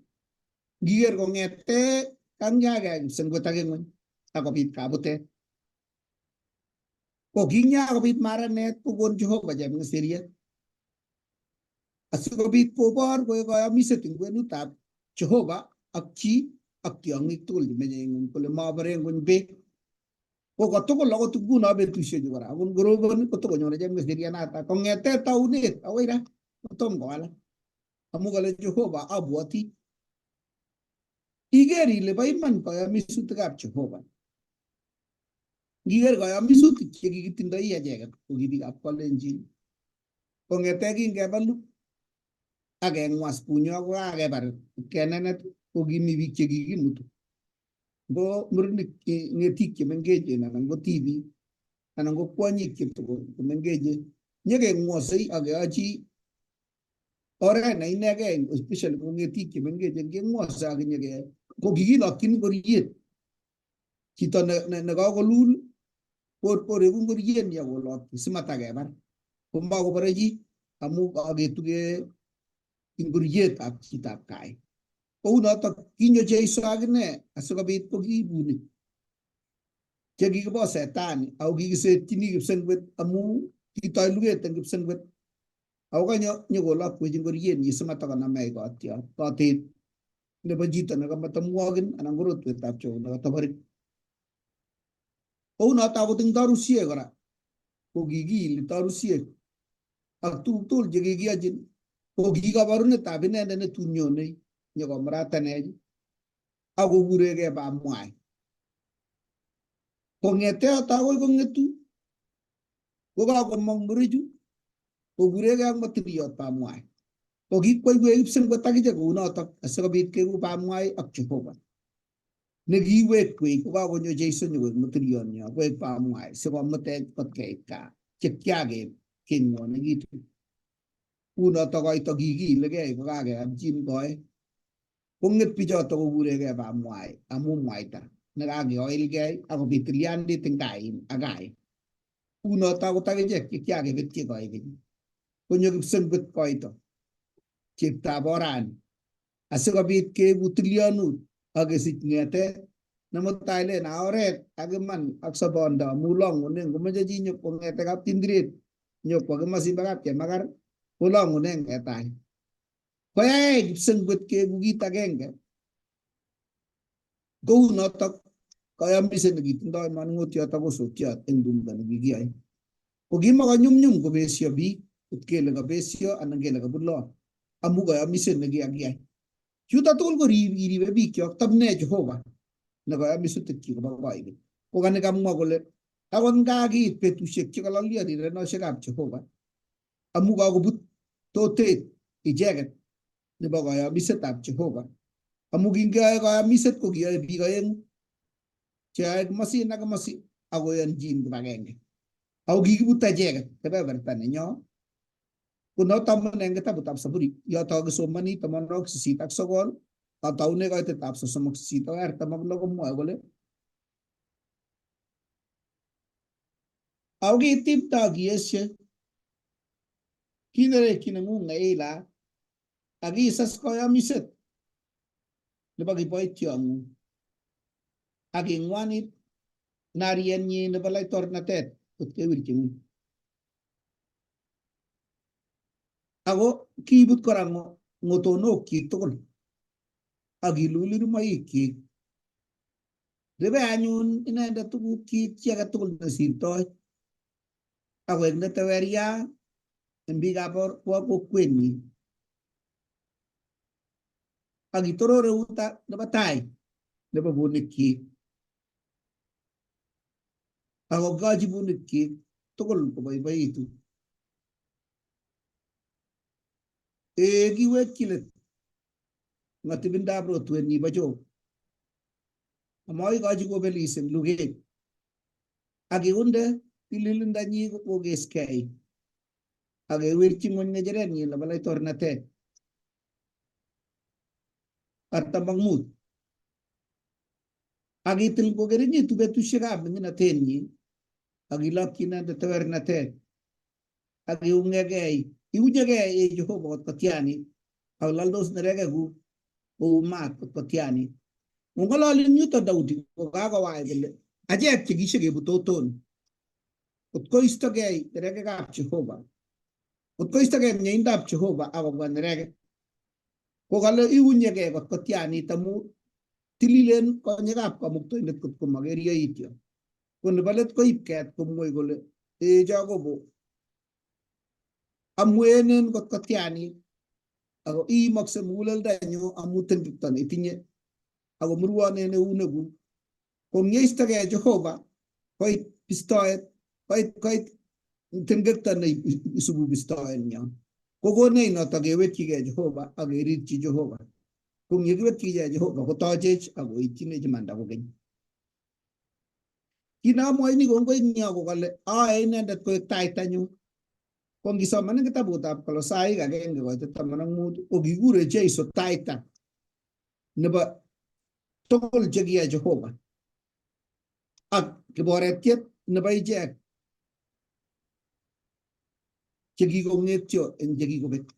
Ngiker kong'ete kangyake kipsengwet ak ng'ony akobit kabutet ko kinyakobit maranet kokon Jehova chemng'esyeriet asikobit kobor koek kayomiset eng kwenutab Jehova ak chi ak tiong'ik tugul chemenye eng ng'ony kole mabore ng'ony beek. Ko kotugul akot nguno betusiechu kora akot ngorobon kotokonyone chemng'esyerianatak kong'ete taunet akoi ra kotom kowalak amu kale Jehova abwoti. Iker ile bo iman kayomisutikab Jehova. Ngiker kayomisutik chekikitindoi echeket ko ki biikab Kalenjin kong'ete kingebalu akeng'was bunyo kokakebar kenenet ko kimi biik chekikimutu ngo murenik ng'etik chemengechen anan ko tibik anan ko kwonyik chemengechen nyekeng'wosei akeyochi oret ne inegei especially ko ng'etik chemengechen keng'wose akinyeke ko kikilokchin ngoriet chito nekakolul koreku ngoriet ni akolokchi simatakebar komakobore chi amu kaketuge ngorietab chitab kai. Kou notok kinyo Jeiso akine asikobit kokibuni chekikibo setani ako kikisetyini kipsengwet amu kitoi luget eng kipsengwet ako nyokolakwech ngoriet nyi simatakonamech kotit nebo chito nekamatamwogin anan ko rotwetab cheo nekatabarin. Kounoto akot eng tarusiek kora ko kikiili tarusiek ak tuguk tugul chekikiyochin ko ki kabarunetab inendet netun nyonei nyokomratanech ako kuregei bamwai. Kong'ete yoto akoi kong'etu ko kakomong murichu kokuregei ak matiriot bamwai. Ko kikweiwech kipsengwet akichek kounotok asikobit keku bamwai ak Jehova. Nekiiwekwech ko kakonyo Jeiso nyokoek matiriotnyo koek bamwai sikomutech kot keit gaa chekiaket keng'wonekitu. Unotok koito kikiilegei ko kakeamchin koe. Kong'et bichoto kokuregei bamwai amu mwaita nekakeoilgei akobit tilyandit eng kain ak kain. Unoto akot akichek chekiakebetchi koikeny konyo kipsengwet koito cheptab orani asikobit keibu tilyanut ak kesich ng'etet nemutai len oret ak iman ak sobondo amu long'une ngomeche chi nyokong'ete kaptindiret nyokwo komosin bo kapchemakar kolong'une ng'etai. Koyaech kipsengwet keibu kit agenge kounotok kayamiset nekitindoi manung'otiot ak osotiot eng tumdo nekikiyoe. Ko kimakonyumnyum kobesio biik kot kele kabesio anan kele kabulot amu kayamiset nekikakiyai. Chuto tugul ko kiribe biikchok tabne Jehova nekayamisutik chik kobo koigeny. Ko kanikamwa kole akot nga kiit betusiek chekalolio rirenosiekab Jehova amu kakobut totet icheket nebo kayamisetab Jehova amu kingeyoe kayamiset ko kiyoe biik aeng'u cheyoe komosin ak komosi akoyonchin kibagenge ako kikibut icheket kebeberta nenyo. Konoto amune eng kitabutab Zaburi yoto kisomani 89 ataune koitetab 38 akoi 46 komwoe kole ako kitibtoi kiesyo kinerekyi neng'ung Eila ak kisas kayamiset nebo kiboityong'ung ak ing'wanit narienyi nebo laitornatet kot kewirchi ng'ung. Ako kiibut kora ng'otonokyik tugul ak kilulirmoikyik. Ribe anyun inendet tugukyik chi age tugul nesirtoi akoek neteweria eng biikab kokwenyi ak kitoror eut nebo tai nebo bunikyik akokochi bunikyik tugul koboiboitu. Kiwekyi let ng'atibindab rotwenyi bo Job amaikochi kobelis eng luget ak kiunde tililindanyi kokeskei ak kewirchi ng'ony ng'echerenyi nebo laitornatet. 45 ak kitil kokerinyitu betusiekab ming'inatenyi ak kilokyi inendet tewernatet ak iunyegei Jehova kot kotianit ak laldos neregekuk kou maat kot kotianit. Ng'ololin yuto Daudi kokakowai kole achek chekishekebutoton kot koistogei neregekab Jehova, kot koistogei mieindab Jehova akobwa neregek kokale iunyegei kot kotianit amu tililen konyekab kamuktoindet kot komakerioityo. Ko nebo let koib ket komwoi kole Jakobo amwenen kot kotianit ako iimokse muguleldanyu amu tengekto netinye ako murwonen eunekuk. Kongyeistogei Jehova koit bistoet koit tengekto neisubu bistoenyo. Kokonech noto kewekyigei Jehova ak kerirchi Jehova. Kongyekiwekyigei Jehova kotochech akoitchinech imanda kokeny. Kinamwoini kongoi eng yo kokale aae inendet koek taitanyu. Ko ngisoman eng kitabutab Kolosaik 1:15 ko kikure Jeiso taita nebo tugul chekiyoe Jehova ak kiboretiet nebo ichek chekikong'etyo eng chekikobek.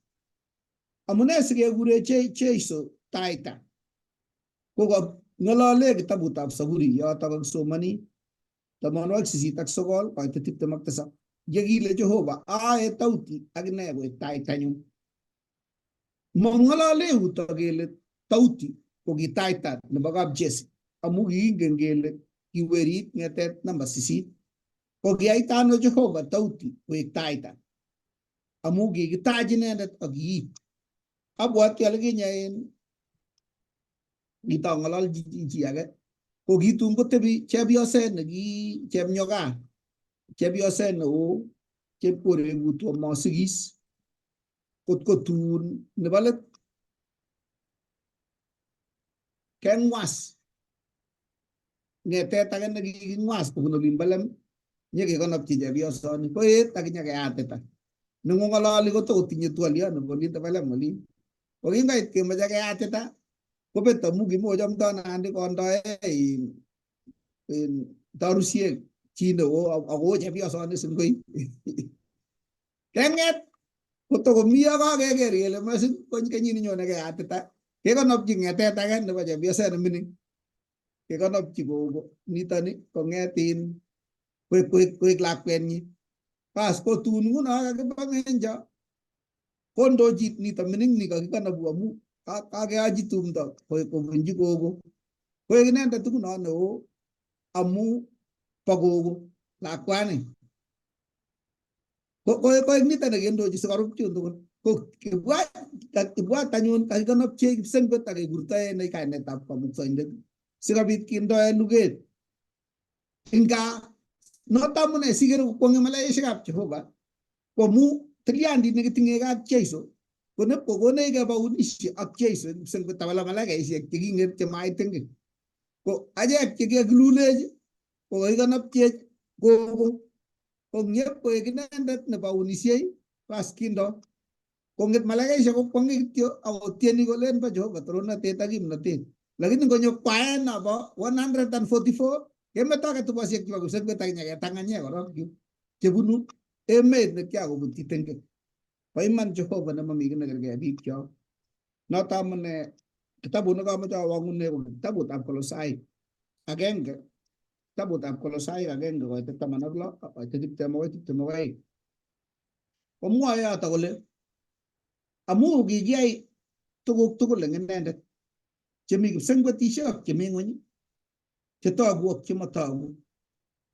Amune sikekure Jeiso taita ko ng'olole kitabutab Zaburi yoto kakisomani 89 koite 27. yekile Jehova aae tauti akine koek taitanyu. Mang'alale euto kele tauti ko ki taita nebo kapjesi amu kiingen kele kiwerit ng'etet namba 8. Ko kiyaita ano Jehova tauti koek taita amu kikitach inendet ak kiit. Abwati ale kinye en ngitang'alalchi chi age ko kitun kotebi chepyoset neki chepnyoka, chepyoset neo chepkoregut amasigis kotko tun nebo let keng'was ng'etet age nekiking'was kobun olimbo lem nyekekonopchi chepyosoni koet akinyekeyatita neng'ong'ololi kotokotinye twoliot nebo olinto bo lem olin. Ko kingoit kemoche keyatita kobet amu kimochomtoi nandi kondoe tarusiek chi neo ako chepyosoni singoi keng'et kotokomi akakeker kele masin kenyini nyone keyatita kekonopchi ng'etet age nebo chepyoset nemining kekonopchi nitoni kong'etin koek lakwetnyi. Bas kotun nguno kakibang'enjo kondochi nito mining ni kakikonopu amu kakeyochi tumdo kobunji gogo koek inendet nguno neo amu bo gogo lakwani. Koek nito nekendochi sikorub chun tugul. Ko ibwat anyun kakikonopchi kipsengwet akekurtoe ne kainetab kamuktaindet sikobit kindoe luget. Inga noto amune sikere kokwong'e malaikisiekab Jehova komu tilyandit nekitinye ak Jeiso konep kokonech kebaunishe ak Jeiso kipsengwet tabala malaikaisiek cheking'et chemaitenge ko achek chekekilulech ko kakikonopchech gogo kong'et koek inendet nebaunisiei bas kindo kong'et malaikaisiek kokwong'e kityo akotieni kolen bo Jehova torornatet ak kimnatet. Lakini ngonyo kwae nabo 144 kemeto ketubosiek chebo kipsengwet ak nyeketang'anye korok chebunu emet nekiakobutyi tenge. Bo iman Jehova nemami ki nekergei biikchok. Noto amune kitabut nekamoche awang'une ko kitabutab Kolosai 1, kitabutab Kolosai 1 koite 16 koite 20 akoi 22. Komwoe yoto kole amu kikiyai tuguk tugul eng inendet chemi kipsengwetisiek ak chemi ng'ony chetogu ak chematogu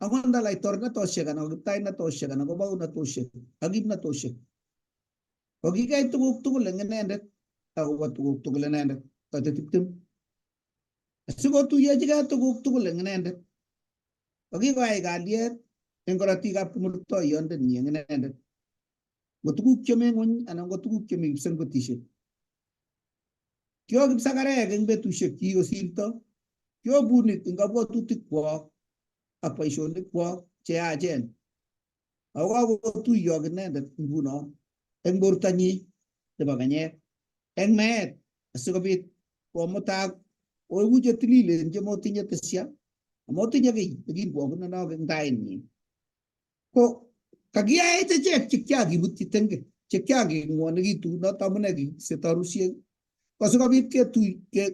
akot nda laitornatosiek anan kiptainatosiek anan ko baunatosiek ak kimnatosiek ko kikiyai tuguk tugul eng inendet akobo tuguk tugul inendet koite 20 asikotuiyechigei tuguk tugul eng inendet ko kikoyai kalyet eng korotikab kimurtoiyondenyi eng inendet ngo tuguk chemi ng'ony anan ko tuguk chemi kipsengwetisiek. Kio kipsakarek eng betusiek chikikosirto kiobuni eng kabwatutik-kwok ak boisionik-kwok cheyachen ako kakotuiyo ak inendet nguno eng bortonyi nebo kenyek eng meet asikobit komutak koeku chetililen chemotinye tesya amotinye kiy nekiibwogunenok eng tainyi. Ko kakiyaech achek chekiakibutyi tenge chekiakeng'wonekitu noto amune kikisich tarusiek asikobit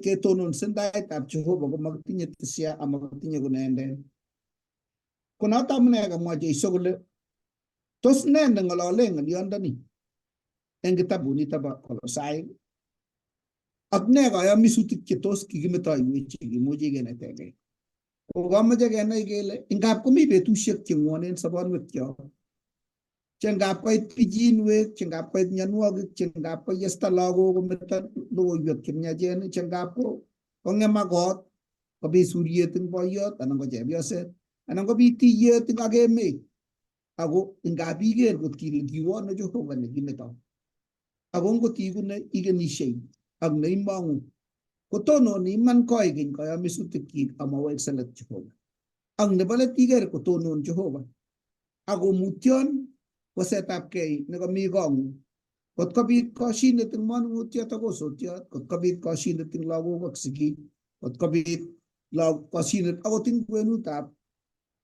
ketononsen taitab Jehova komakitinye tesya amakitinye kunende. Ko noto amune kamwa Jeiso kole tos ne neng'olole ng'olyondoni eng kitabut nito bo Kolosai ak ne kayamisutik che tos kikimetoiwech chekimuchi kenetegei. Ko kamoche kenai kele ngap komi betusiek cheng'wonen sobonwekyok che ngap koit pichinwek, che ngap koit mionwogik, che ngap koyesta lagok kometo logoiwek chemiachen, che ngap kong'emak kot kobit suriet eng boiyot anan ko chepyoset anan kobit tiyet ak emet. Ako ngap iker kot kile kiwone Jehova nekimeto ako ngot iku ikenishei ak neimong'u kotononi iman koigeny kayamisutik amawekse let Jehova. Ak nebo let iker kotonon Jehova ako mutyon kosetabgei nekami kong'ung. Kot kobit koshinet eng manung'otiot ak osotiot, kot kobit koshinet eng lagok ak sigik, kot kobit koshinet akot eng kwenutab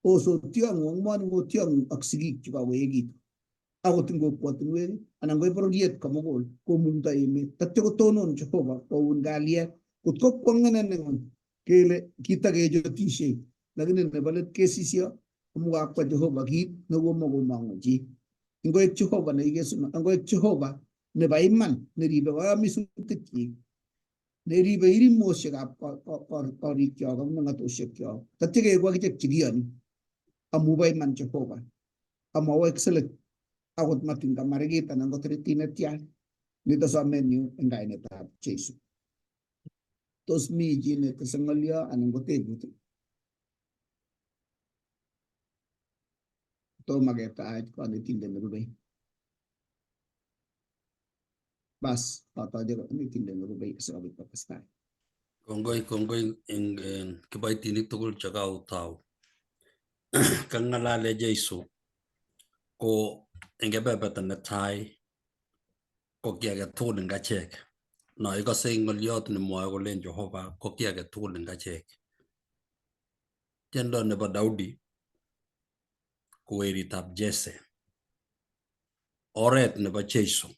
osotiong'ung ak manung'otiong'ung ak sigik chekakoekitu akot eng kokwotinwek anan ko bororiet komugul komungto emet tatyo kotonon Jehova koun kalyet. Kot ko kwong'enen ng'ony kele kitakechotishei lakini nebo let kesisyo Kumukakwa Jehova kit nekomokomong'u chi. Ngoek Jehova nekikesuno, ngoek Jehova nebo iman neribe kamisutikchik, neribe irimoshekab korikyok ak meng'atoshekyok. Tatyo keeku akichek chekiyoni amu bo iman Jehova. Amawek silik akot matin kamarikit anan ko tiritit netya. Nito somenyu eng kainetab Jeiso. Tos mi chi netese ng'olyo anan ko tebut? Tomo ketach kanetindet nerubei. Bas, atache kanetindet nerubei asikobit kotestai. Kongoi eng kiboitinik tugul chekautau. Kang'alale Jeiso ko eng kebeberta netai ko ki age tugul eng achek. No ikose ng'olyot nemwoe kolen Jehova ko ki age tugul eng achek. Tiendo nebo Daudi ko weritab Jesse. Oret nebo Jeiso.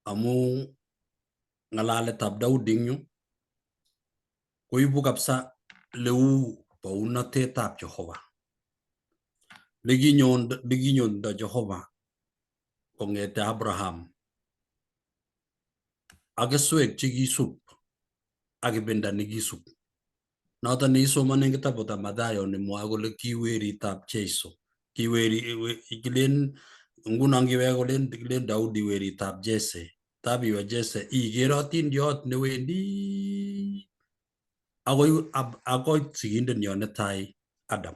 Amu ng'alaletab Daudi eng yu koibu kabisa leu bounatetab Jehova. Likinyondo Jehova kong'ete Abraham ak keswek chekisup ak ibinda nekisup. Noton neisomoni eng kitabutab Mathayo nemwoe kole ki weritab Jeiso. Kilen nguno ngiwe kolen Daudi weritab Jesse. Tabiwe Jesse ikere atindiot newendi akoi sigindenyo netai Adam.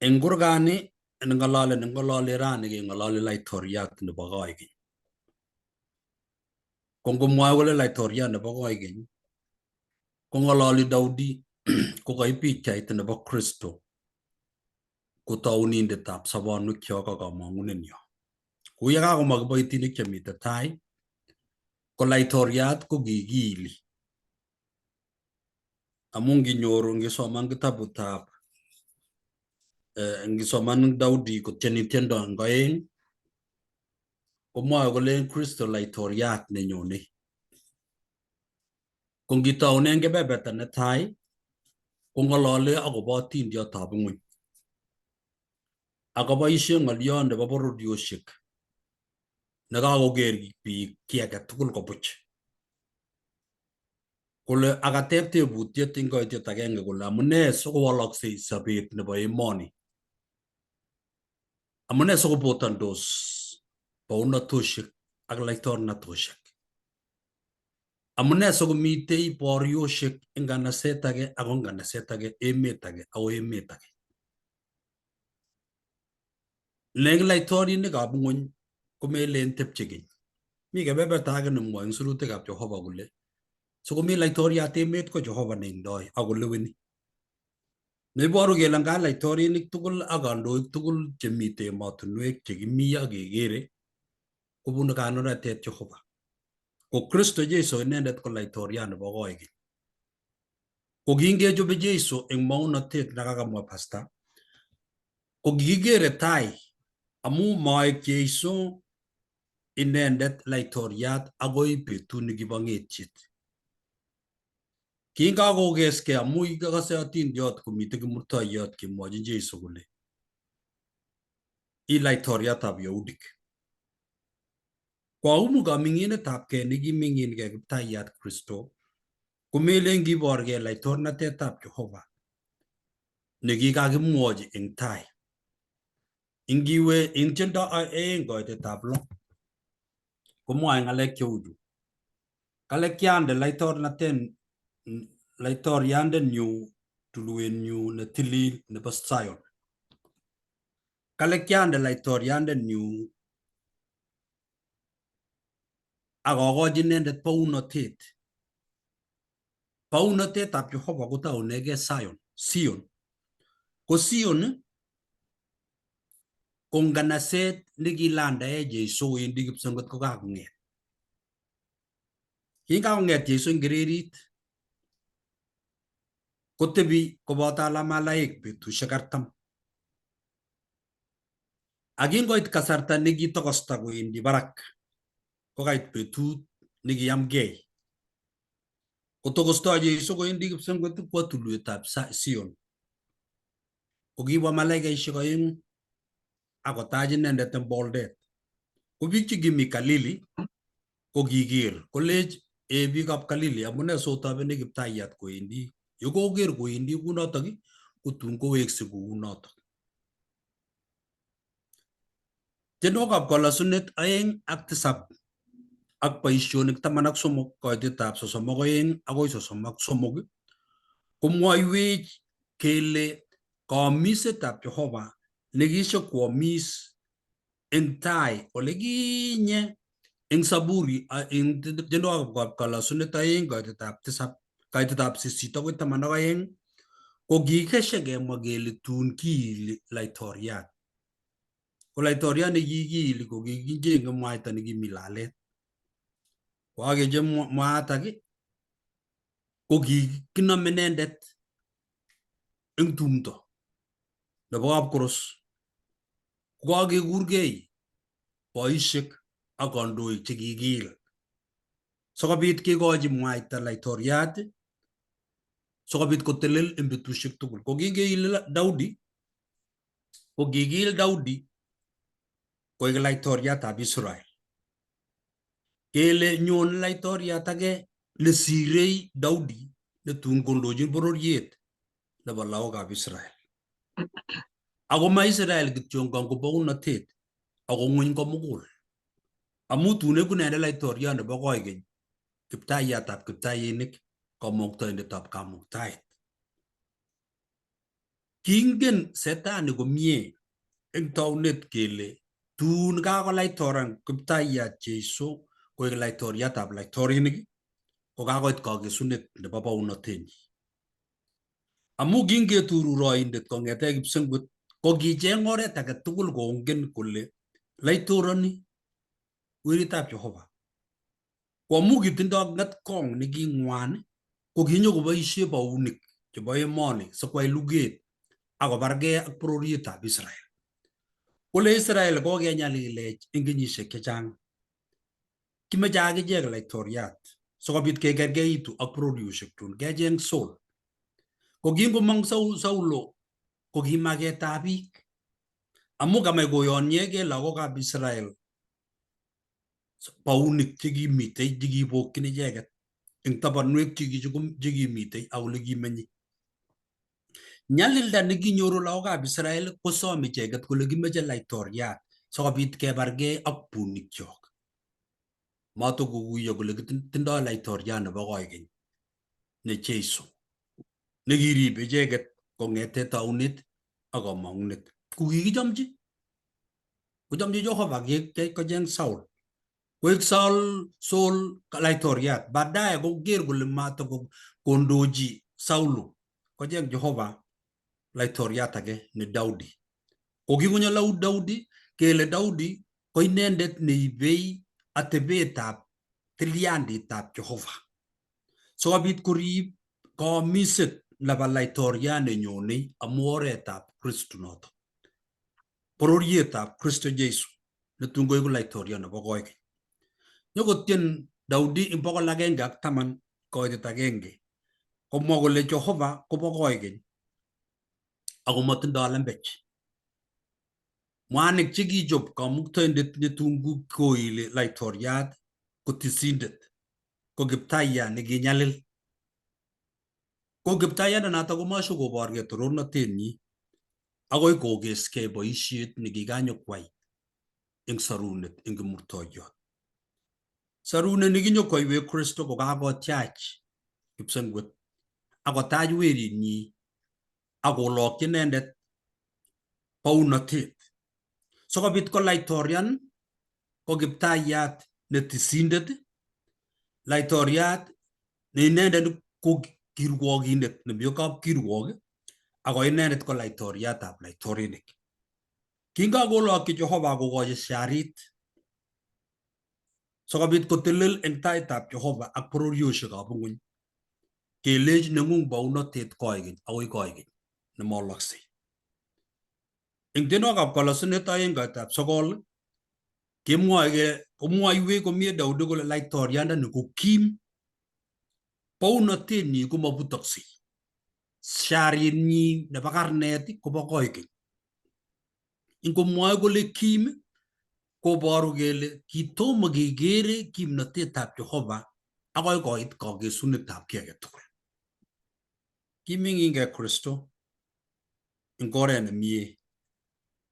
Eng kurgani ng'ololi rani keng'ololi laitoriat nebo koikeny. Ko ngomwoe kole laitoriat nebo koikeny kong'ololi Daudi kokaib pichait nebo Kristo kotaunindetab sobonwekyok ak kamong'unenyo. Kou ye kakomwa kiboitinik chemite tai ko laitoriat ko kikiili. Amu ngisoman kitabutab ngisoman Daudi kotieni tiendo eng oeng komwoe kole Kristo laitoriat nenyonei. Ko ngitoune kebeberta netai kong'olole akobo atindiotab ng'ony. Akaboisie ng'olyot nebo bororiosiek nekakoker biik ki age tugul kobuch. Kole akateb tebutiet eng koitiet agenge kole amune sikowoloksei sobet nebo emoni. Amune sikobotandos bounatosiek ak laitornatosiek. Amune sikomitei boriosiek eng nganaset age ako nganaset age, emet age ako emet age. Leng laitorinikab ng'ony komelen tepche keny. Mi kebeberta age nemwoe eng sirutikab Jehova kole sikomi laitoriat emet ko Jehova neindoi akoleweni. Neiboru kele nga laitorinik tugul ak kandoik tugul chemite emotinwek chekimi ak kekere kobunu kandoinatet Jehova. Ko Kristo Jeiso inendet ko laitoriat nebo koikeny. Ko kingechobe Jeiso eng maunotet nekakamwa pasta ko kikikere tai amu moek Jeiso inendet laitoriat agoi betut nekibo ng'etiet. Kingakokeskei amu ikakase atindiot komite kimurtoiyot kemwochin Jeiso kole I laitoriatab Yahudik. Kwaumu kaming'inetabkei nekiming'ingei Kiptaiyat Kristo komelen kiborgei laitornatetab Jehova nekikakimwochi eng tai. Ingiwe eng tiendo eng koitetab 6 komwoe ng'alek cheu chu. Kale kiande laitoriandenyu tulwenyu netilil nebo Zion. Kale kiande laitoriandenyu akokochi inendet bounatet. Bounatetab Jehova kotaunegei Sion. Ko Sion ko nganaset nekilandae Jeiso wendi kipsengwet ko kakong'et. Kingakong'et Jeiso eng kererit kotebi koboto alamalaik betusiek 40. Ak kingoit kasarta nekitokosta kowendi barak kokait betut nekiyamgei. Kotokostoi Jeiso kowendi kipsengwet kwo tulwetab Sion. ko kibwa malaikaisiek oeng'u akotach inendet eng boldet. Ko biik chekimi Galili ko kiker kolech biikab Galili amune sotobeni Kiptayat kowendi. Ye koker kowendi kunotok kotun koweksei kounotok. Tienwokikab kalasunet 2 ak 7 ak boisionik 13 koitetab 32 akoi 33 komwoiwech kele kaamisetab Jehova nekisiek koamis eng tai olekinye eng Saburi eng tienwokikab kalasunet 2 koitetab 8 akoi 12 ko kikeshe kemwa kele tun kiili laitoriat. Ko laitoriat nekikiili ko kikicheng'e mwaita nekimi lalet. Ko kakeche mwaatak ko kikinome inendet eng tumdo nebo kapkoros. Ko kakekurgei boisiek ak kandoik chekikiil sikobit kekochi mwaita laitoriat sikobit kotelel eng betusiek tugul. Ko kingeile Daudi ko kikiil Daudi koek laitoriatab Israel. Kele nyon laitoriat age nesirei Daudi netun kondochin bororiet nebo lagokab Israel. Ako ma Israel kityo ko bounatet ako ng'ony komugul. Amu tun eku inendet laitoriat nebo koikeny, Kiptayatab kiptayainik, Kamuktaindetab kamuktaet. Kingen Setani komie eng taunet kele tun kakolaitorian Kiptayat Jeiso koek laitoriatab laitorinik ko kakoit kakesunet nebo bounatenyi. Amu kingetururoindet kong'ete kipsengwet ko kicheng oret age tugul kongen kole laitorani weritab Jehova. Ko amu kitindoi ng'etkong neking'wan ko kinyokoboisie baunik chebo emoni sikwai luget akobargei ak bororietab Israel. Kole Israel kokenyalilech eng kenyisiek chechang. Kimeche akichek laitoriat sikobit kekergeitu ak bororiosiek tun kecheng Saul. Ko kingomong Saulo ko kimaketab biik amu kamach koyonyegei lagokab Israel baunik chekimitei chekibokyin icheket eng tabanwek chekimitei ak ole kimenye. Nyalilda nekinyoru lagokab Israel kosom icheket kole kimeche laitoriat sikobit kebargei ak bunikchok. Matokokuyo kole kitindoi laitoriat nebo koikeny ne Jeiso nekirib icheket kong'ete taunet ak kamang'unet. Ko kikichomchi Jehova kocheng Saul. Koek Saul laitoriat. Baadaye koker kole matakondochi Saulo kocheng Jehova laitoriat age ne Daudi. Ko kikonyo Daudi kele Daudi ko inendet neibei atebetab tilianditab Jehova. Sikobit korib kaamiset nebo laitoriat ne nyonei amu oretab Kristo noto. Bororietab Kristo Jeiso netun koeku laitoriat nebo koikeny. Nyokotien Daudi eng 110 koitet 1 komwa kole Jehova kobo koikeny ako matindoi lembech. Mwanik chekichop Kamuktaindet netun koili laitoriat ko tisindet ko Kiptayat nekinyalil. Ko Kiptayat noto komashokoborgei torornatenyi akoi kokeskei boisiet nekikanyokwai eng sarunet eng kimurtoiyot. Sarunet nekinyokwaiwech Kristo ko kakotiach kipsengwet akotach werinyi akolokyi inendet bounatet sikobit ko laitorian ko Kiptayat ne tisindet, laitoriat ne inendet ko kirwogindet nemi kapkirwok ako inendet ko laitoriatab laitorinik. Kingakolokyi Jehova kokochi sharit sikobit kotelel eng taitab Jehova ak bororiosiekab ng'ony. Kelech neng'ung bounatet koikeny akoi koikeny nemoloksei. Eng tienwokikab kalasunet 2 koitab 9 komwoiwech komie Daudi kole laitoriandani ko kim, bounatenyi ko mabutoksei. sharienyi nebo karnet kobo koikeny. Ingomwoe kole kim koboru kele kitomo kekere kimnotetab Jehova akoi koit kakesunetab kiy age tugul. Kiming'inge Kristo eng oret nemie.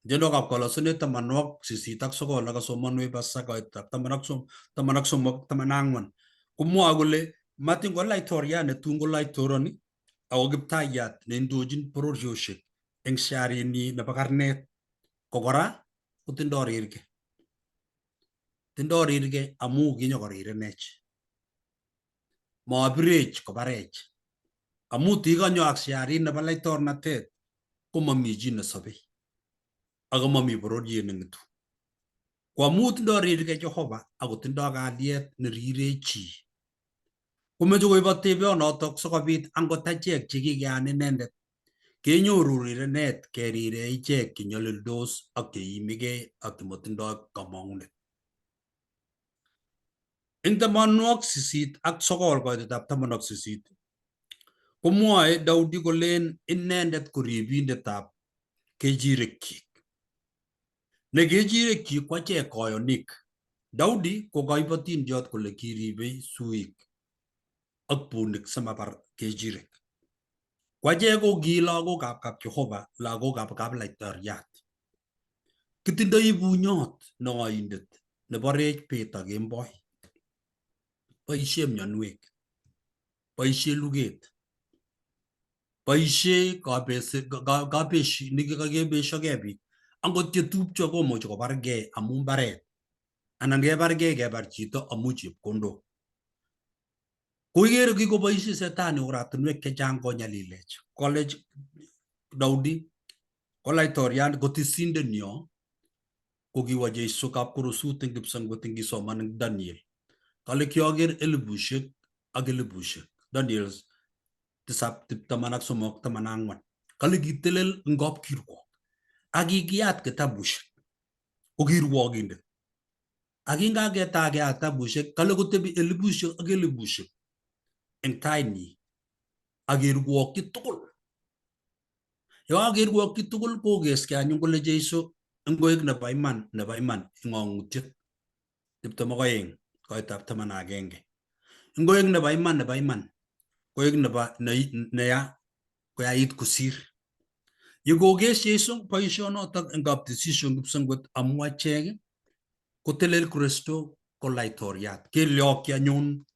Tiendokab Kolosinet 8:9 akasomonwech pasakoitab 13:14 komwoe kole matin ko laitoriat netun ko laitoroni ako kiptayat neindochin bororiosiek eng sharienyi nebo karnet ko kora kotindoi rirge. Tindoi rirge amu kinyokorirенech. Mabirech kobarech. Amu tikonyo ak sharit nebo laitornatet komami chi nesobei. Ako mami bororiet neng'etu. Ko amu tindoi rirge Jehova ako tindoi kalyet nerirei chi. Komeche koib atebionotok sikobit angot achek chekikeyan inendet kenyoru rirenet kerire ichek chenyolildos ak cheimigei ak chematindoi kamang'unet. Eng 89 koitetab 18 komwoe Daudi kolen inendet ko ribindetab kechirekyik. Ne kechirekyik ko achek koyonik. Daudi ko kaibatindiot kole kiribei suik ak bunik simabar kechirek. Ko achek ko ki lagokab kap Jehova, lagokab kaplaitoriat. Kitindoi bunyot noindet neborech bet ak kemboi. Boisie mionwek. Boisie luget. Boisie kabeshi nekikakebeshogei biik. Angot chetupcho komuchi kobargei amu mbaret. Anan kebargei kebar chito amu chepkondok. Koikere kikoboisie setani oratinwek chechang konyalilech. Kolech Daudi ko laitoriat ko tisindenyo ko kiwo Jeiso kapkorosut eng kipsengwet ngisoman eng Daniel. Kale kioker elibushek ak elibushek. Daniel 7:13-14. Kale kitelel eng kapkirwok. Ak kikiyat kitabushek. Ko kirwokindet. Ak kingakeyat kitabushek, kale kotebi elibushek ak elibushek eng tainyi. Ak kirwokyi tugul. Yo kirwokyi tugul kokeskei anyun kole Jeiso ngoek nebo iman eng ng'ong'utiet. 22 koitab 11. Ngoek nebo iman koek nebo neya koyait kosir. Yekokes Jeiso boisionotok eng kaptisiet kipsengwet amu achek kotelel Kristo ko laitoriat. Kelyokyi anyun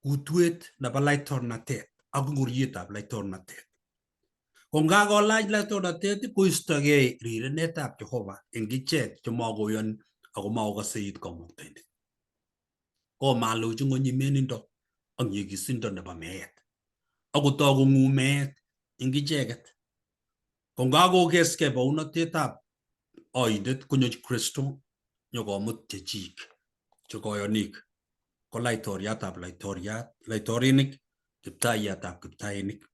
kutwet nebo laitornatet ak ngorietab laitornatet. Ko ngakolach laitornatet koistogei rirenetab Jehova eng ichek chemakoyoni ako makokase it Kamuktaindet. Ko maluchi ng'ony imenindo ak nyigisindo nebo meet. Akotoku ng'u meet eng icheket. Ko ngakokeskei bounatetab oindet konyo Kristo nyokomut chechik chekoyonik ko laitoriatab laitorinik, kiptayatab kiptainik.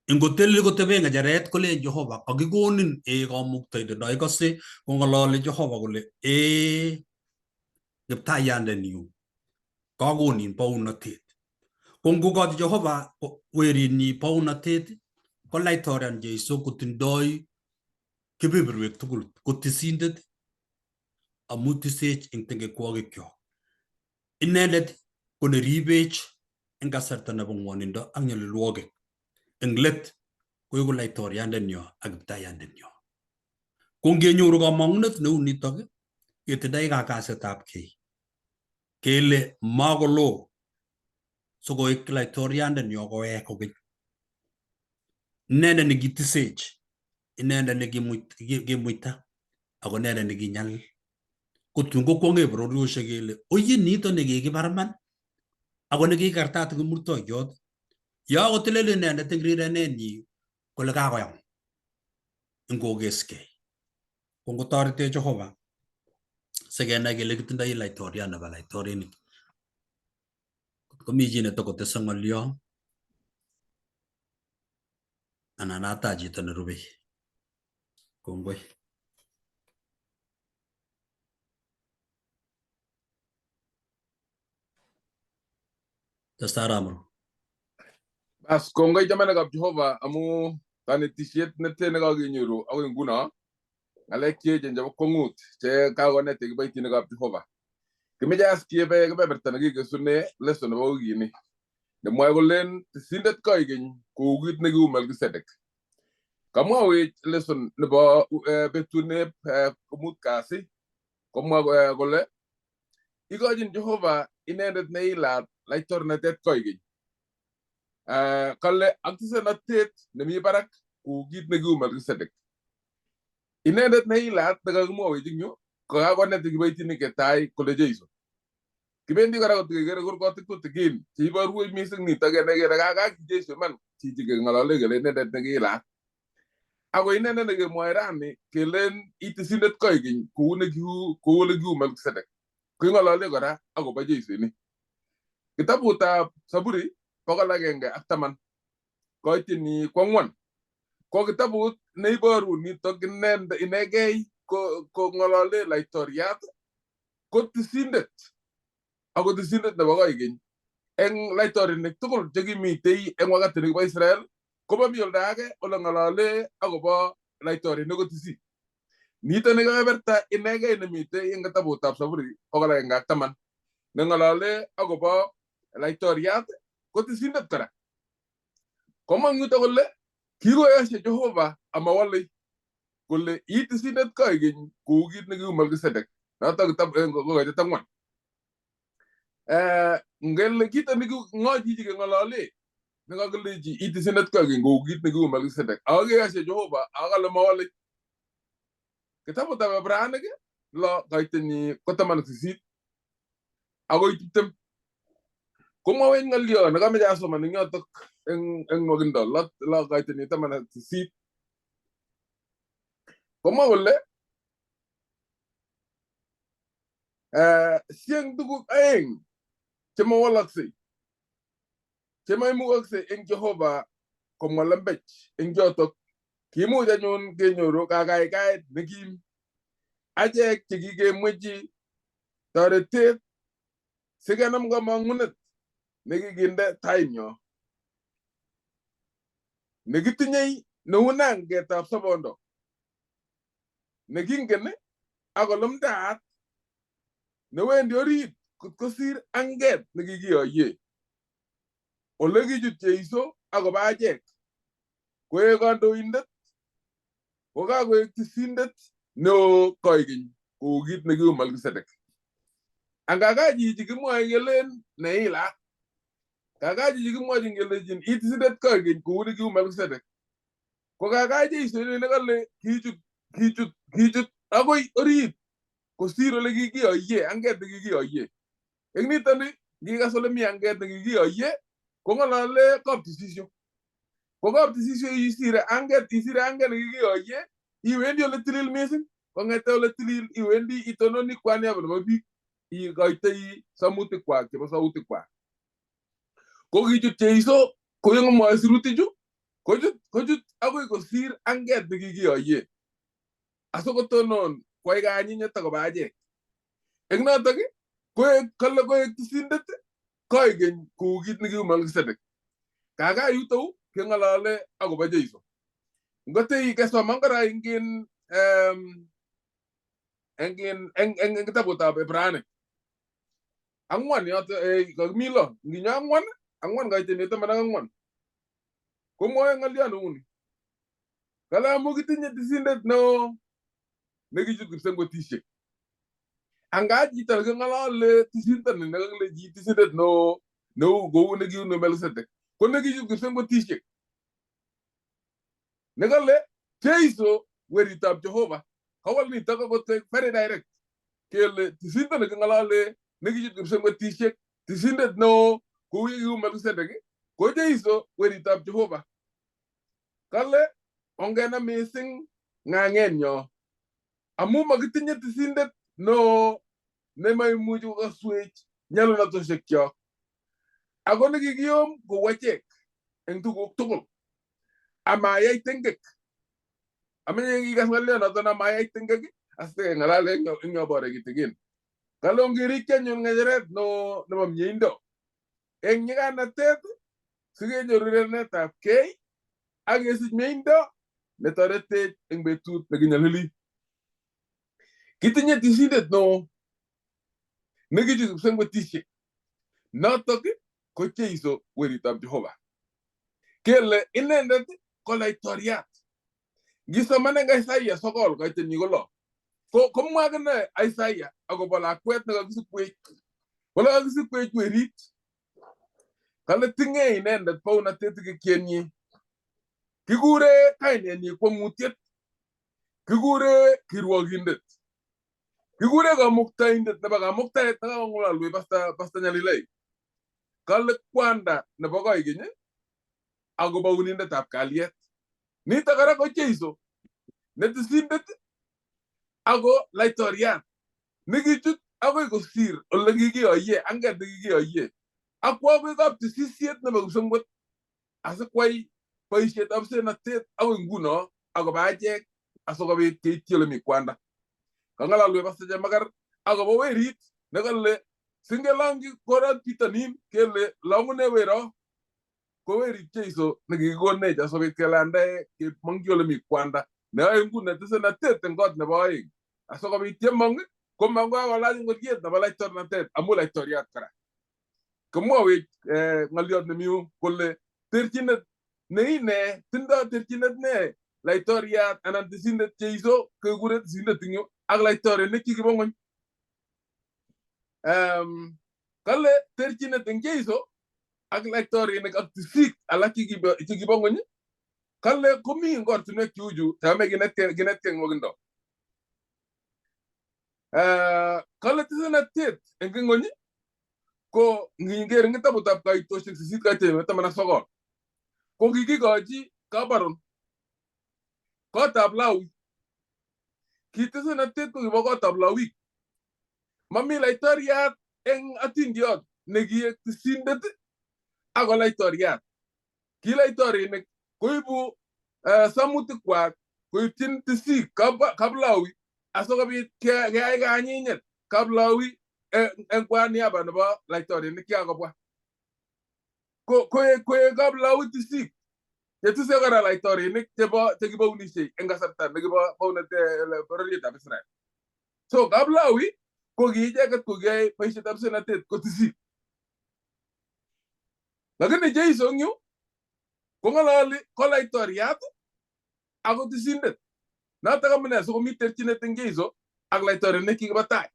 Ingotelel kotebe ng'echeret kolen Jehova kakikonin Kamuktaindet no ikose kong'ololi Jehova kole kiptayandenyu kakonin bounatet. Ko ngokochi Jehova werinyi bounatet ko laitorian Jeiso kotindoi kebeberwek tugul ko tisindet amu tisech eng tengekwokikyo. Inendet ko neribech eng kasarta nebo ng'wonindo ak nyalilwogik. Eng let koeku laitoriandenyo ak kiptayandenyo. Ko ngenyoru kamang'unet neu nitok ketindoi kakasetab kei kele makolo sikoek laitoriandenyo kowek kokeny. Inendet nekitisech, inendet nekimuita ako inendet nekinyalil. Kotun kokwong'e bororiosiek kele oye nito nekikibar man ako nekikartat kimurtoiyot. Yo kotelel inendet eng rirenenyi kole kakoyam ingokeskei. Ko ngotoretech Jehova sikenai kele kitindoi laitoriat nebo laitorinik. Komi chi netokotese ng'olyo anan ata chito nerubei. Kongoi. Testaramuru. As kongoi chamanikab Jehova amu kanetishet nete nekakenyoru akoi nguno ngalek cheechen chebo kongut che kakonet kiboitinikab Jehova. Kimeche as kiebe kebeberta nekikesune lesson nebo wikini nemwoe kolen tisindet koikeny kou kit nekiu Melkisedek. Kamwawech lesson nebo betuneb komut kasi komwa kole ikochin Jehova inendet neilat laitornatet koikeny. Kale ak tisenatet nemi barak kou kit nekiu Melkisedek. Inendet neilat nekakimwawech eng yu kokakonet kiboitinik chetai kole Jeiso. Kibendi kora kotikekere kurgotik tutikin cheiborwech mising nitok kenai kele kakaki Jeiso iman chichi keng'olole kele inendet nekiilat. Ako inendet nekemwoe rani kelen itisindet koikeny kou olekiu Melkisedek. Keng'olole kora akobo Jeiso ini. Kitabutab Saburi 110 koitini 4 ko kitabut neiboru nitok inegei kong'olole laitoriat ko tisindet ako tisindet nebo koikeny eng laitorinik tugul chekimitei eng wakati nekibo Israel komomi oldo age ole ng'olole akobo laitorinik ko tisit. Nito ni kebeberta inegei nemitei eng kitabutab Saburi 110 neng'olole akobo laitoriat ko tisindet kora. Komong yutok kole kikoyoshe Jehova amawalei kole itisindet koikeny kou kit nekiu Melkisedek. Notok kokoitet 4. Ngele kito ngo chichi keng'olole nekakilechi itisindet koikeny kou kit nekiu Melkisedek. Ako keyoshe Jehova ako kale mawalei. Kitabutab Ibranik 6:18 akoi 20 komwawech ng'olyo nekameche asoman eng yotok eng nwakindo 6:18. Komwa kole sieng tuguk aeng chemawalaksei chemaimukaksei eng Jehova komwa lembech eng chotok kimuch anyun kenyoru kakaikaet nekim achek chekikemwechi toretet sikenam kamang'unet nekikinde tainyo nekitinyei neu nangetab sobondo nekingen ako lumdaat newendi orit kosir anget nekikiyoiye ole kichut Jeiso akobo achek koek kandoindet kokakoek tisindet neo koikeny kou kit nekiu Melkisedek. Angaka chichi kimwoe kelen neilat kaka chichi kimwochin kelechin itisindet koikeny kou nekiu Melkisedek ko kaka Jeiso nekale kichut akoi orit kosir ole kikiyoiye anget nekikiyoiye. Eng nitoni ngikas ole mi anget nekikiyoiye kong'olole kaptisisyo. Ko kaptisisyo isire anget nekikiyoiye iwendi ole tilil mising kong'ete ole tilil iwendi itononi kwaniaba nebo biik ikoitoi samutikwak chebo sautikwak. Ko kichut Jeiso ko yengomwoe sirutichu kochut akoi kosir anget nekikiyoiye asikotonon kwai kanyinyet akobo achek. Eng notok kale koek tisindet koikeny kou kit nekiu Melkisedek. Kaka yutou keng'olole akobo Jeiso. Ngote kesoman kora eng kitabutab Ibranik 4 yoto kakimi 6 nginyo 4 koitini 14 komwoe ng'olyo neuni. Kale amu kitinye tisindet neo nekichut kipsengwetishek. Anga chito neking'olole tisindoni nekakile chi tisindet neu kou nekiu Melkisedek ko nekichut kipsengwetishek nekale Jeiso weritab Jehova kawal nitok akot very direct kele tisindet neking'olole nekichut kipsengwetishek tisindet neo kou yekiu Melkisedek ko Jeiso weritab Jehova. Kale ongena mising ng'ang'enyo amu makitinye tisindet neo nemaimuchi kokaswech nyalulatoshekchok ako nekikiyom kou achek eng tuguk tugul amayai tengek. Amenye ngikas ng'olyo noto amayai tengek asiteng'alale eng yobore kitikin. Kale ongirikyi anyun ng'echeret nebo mieindo eng nyikanatet sikenyoru rerunetabkei ak kesich meindo netoretech eng betut nekinyolili. Kitinye tisindet neo nekichu kipsengwetishek, notok ko Jeiso weritab Jehova. Kele inendet ko laitoriat. Ngisoman eng Isaiah 9 kaitenyi kolo, komwa akine Isaiah akobo lakwet nekakisikwech. Kole kakisikwech werit. Kale tinye inendet bounatet kikienyi. Kikure kainenyi kwang'utiet. Kikure kirwogindet. Kikure kamuktaindet nebo kamuktaet nekakong'ololwech Pastor Nyalilei. Kale kwanda nebo koikeny akobo unindetab kalyet. Nito kora ko Jeiso netisindet ako laitoriat nekichut akoi kosir ole kikiyoiye anget nekikiyoiye. Akwo akoi kaptisisiet nebo kipsengwet asikwai boisietab senatet akoi nguno akobo achek asikobit keityi ole mi kwanda. Kang'alalwech Pastor Chemakar akobo werit nekale singelongchi korot bitonin kele long'une wero ko werit Jeiso nekikikonech asikobit kelandae kemong'chi ole mi kwanda neyoe nguni senatet eng kot nebo oeng asikobit yemong komong kokakolach ngoriet nebo laitornatet amu laitoriat kora. Komwowech ng'oliot nemi kole terchinet neine tindoi terchinet ne laitoriat anan tisindet Jeiso kekure tisindet eng yu ak laitorinik chekibo ng'ony. Kale terchinet eng Jeiso ak laitorinik ak tisik alak chekibo ng'ony kale komi eng ortinwek cheuchu chame kinetkei eng nwokindo. Kale tisenatet eng ng'ony ko nginger eng kitabutab Kaitosiek 8:19 ko kikikochi kabaron kotab Lawi. Kitisenatet ko kibo kotab Lawik. Mami laitoriat eng atindiot nekiek tisindet ako laitoriat. Ki laitorinik koibu samutikwak koibchin tisik kab Lawi asikobit keyai kanyinyet kab Lawi eng kwa niaba nebo laitorinik chekakobwa. Koek kab Lawi tisik chetise kora laitorinik chekibounishei eng kasarta nekibo bororietab Israel. So kab Lawi ko kiicheket ko kiyai boisietab senatet ko tisik. Lakini Jeiso eng yu kong'ololi ko laitoriat ako tisindet. Notok amune sikomi terchinet eng Jeiso ak laitorinik kikibo tai.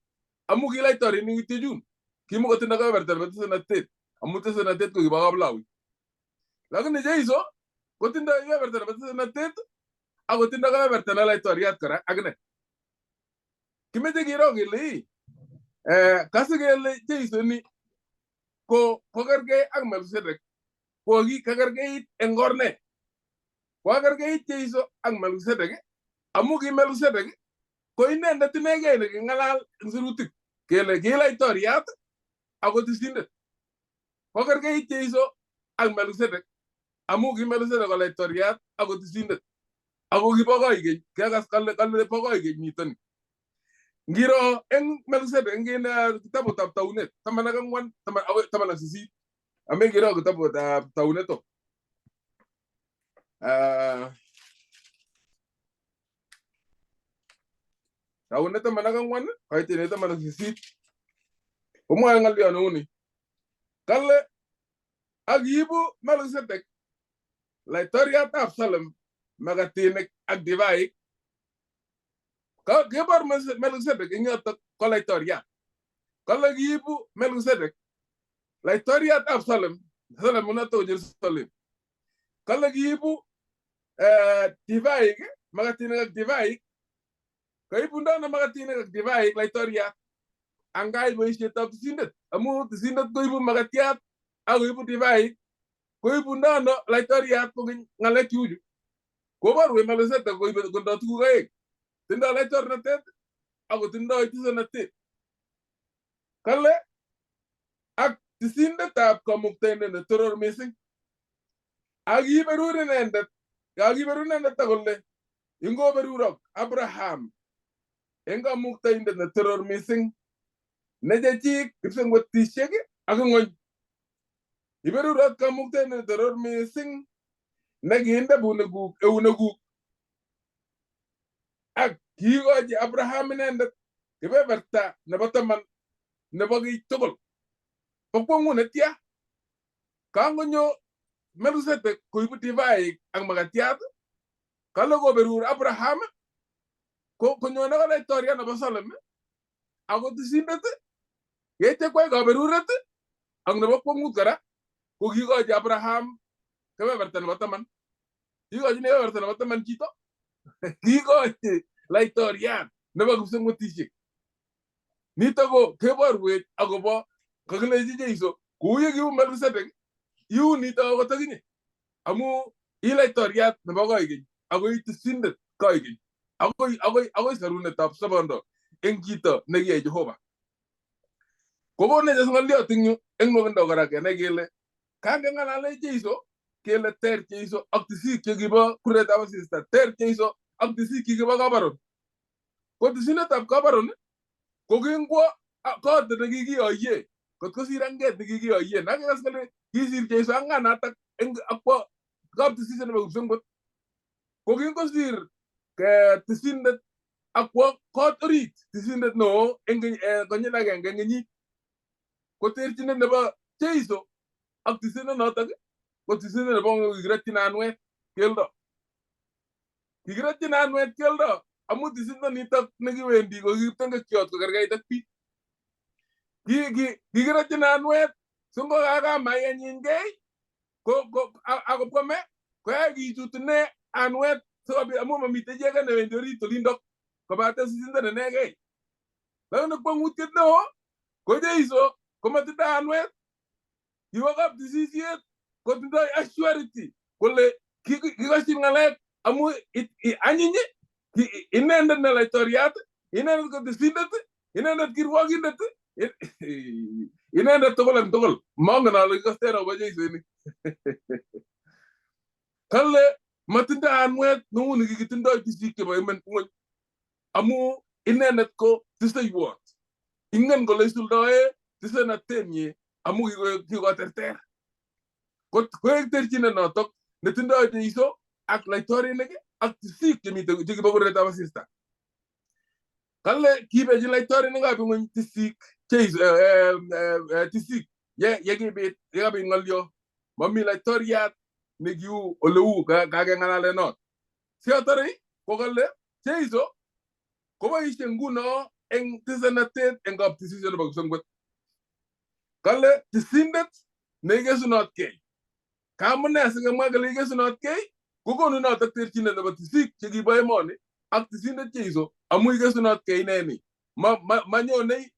Amu ki laitorinik chechun kimukotindoi kebeberta nebo tisenatet amu tisenatet ko kibo kab Lawi. Lakini Jeiso kotindoi kebeberta nebo tisenatet ako tindoi kebeberta nebo laitoriat kora akine. Kimeche kiro kele kasi kele Jeiso ni ko kergei ak Melkisedek. Ko kakergeit eng or ne? Kokergeit Jeiso ak Melkisedek amu ki Melkisedek ko inendet inegei neking'alal eng sirutik kele ki laitoriat ako tisindet. Kokergeit Jeiso ak Melkisedek amu ki Melkisedek ko laitoriat ako tisindet. Ako kibo koikeny, kiakas kale bo koikeny nitoni. Ngiro eng Melkisedek eng kitabutab Taunet 14:18. Ame ngiro kitabutab Taunet to. Taunet 14 kaitine 18. Komwae ng'olyo neuni. Kale akiibu Melkisedek laitoriatab Salem makatinik ak divaik. Kebor Melkisedek eng yotok ko laitoriat. Kale kiibu Melkisedek laitoriatab Salem unotok Jerusalem. Kale kiibu divaik, makatinik ak divaik. Kaibundano makatinik ak divaik laitoriat. Angai boisietab tisindet. Amu tisindet koibu makatiat ako ibu divaik. Koibundano laitoriat kokeny ng'alek chuchu. Koborwech Melkisedek kotindoi tuguk aeng. Tindoi laitornatet ako tindoi tisenatet. Kale ak tisindetab kamuktaindet netoror mising. Akiberur inendet akole ingoberurok Abraham eng kamuktaindet netoror mising ne chechik kipsengwetishek ak ng'ony. Iberurot kamuktaindet ne toror mising nekinde buneguk euneguk ak kiikochi Abraham inendet kebeberta nebo 10 nebo kiy tugul. Po kwong'ut netya kangonyo Melkisedek koibu divaik ak makatiat kale koberur Abraham konyone ko laitoriat nebo Salem ako tisindet yeitya kwai kaberuret ak nebo kwong'ut kora ko kikochi Abraham kebeberta nebo 10. Kikochi kebeberta nebo 10 chito. Kikochi laitoriat nebo kipsengwetishek. Nito ko keborwech akobo kakilechi Jeiso kou ye kiu Melkisedek iu nito akot akinye amu ilaitoriat nebo koigeny ako itisindet koigeny akoi sarunetab sobondo eng chito nekiyai Jehova. Kokonech ng'oliot eng yu eng nwokindo kora kenai kele kangeng'alale Jeiso kele ter Jeiso ak tisik chekibo kuretab asista, ter Jeiso ak tisik chekibo Kabaron. Ko tisindetab Kabaron ko kingwo kot nekikiyoiye kot kosir anget nekikiyoiye. Nakekas kole kisir Jeiso anganatak akwo kaptisisyet nebo kipsengwet. Ko kingosir tisindet akwo kot orit tisindet neo eng konyil agenge eng kenyit. Ko terchinet nebo Jeiso ak tisindet notok ko tisindet nebo kikiratyin anwet keldo. Kikiratyin anwet keldo amu tisindet nitok nekiwendi ko kiptengekiot kokerkeit ak biik. Kikiratyin anwet singokakamayenyinkei akopkome koyai kichutune anwet sikobit amu mamite icheket newendi orit olindok kobate tisindet inegei. Lakini kwong'utiet neo ko Jeiso komatindoi anwet. Kiwo kaptisisiet kotindoi assurity kole kikoshin ng'alek amu anyiny inendet ne laitoriat, inendet ko tisindet, inendet kirwokindet, inendet tugul eng tugul. Mongen ale kikosten akobo Jeiso ini. Kale matindoi anwet neu nekikitindoi tisik chebo emet ng'ony amu inendet ko tiseiwot. Ingen kole isuldoe tisenatenyi amu kikoterter. Koek terchinet notok netindoi Jeiso ak laitorinik ak tisik chekibo kuretab asista. Kale kibechi laitorinikab ng'ony tisik tisik yekabit ng'olyo. Mami laitoriat nekiu oleu kakeng'alale not. Siatore ko kale Jeiso koboishe nguno eng tisenatet eng kaptisisyet nebo kipsengwet. Kale tisindet neikesunotkei. Kamune sikemwa kele ikesunotkei kokonu notok terchinet nebo tisik chekibo emoni ak tisindet Jeiso amu ikesunotkei ineni. Manyonei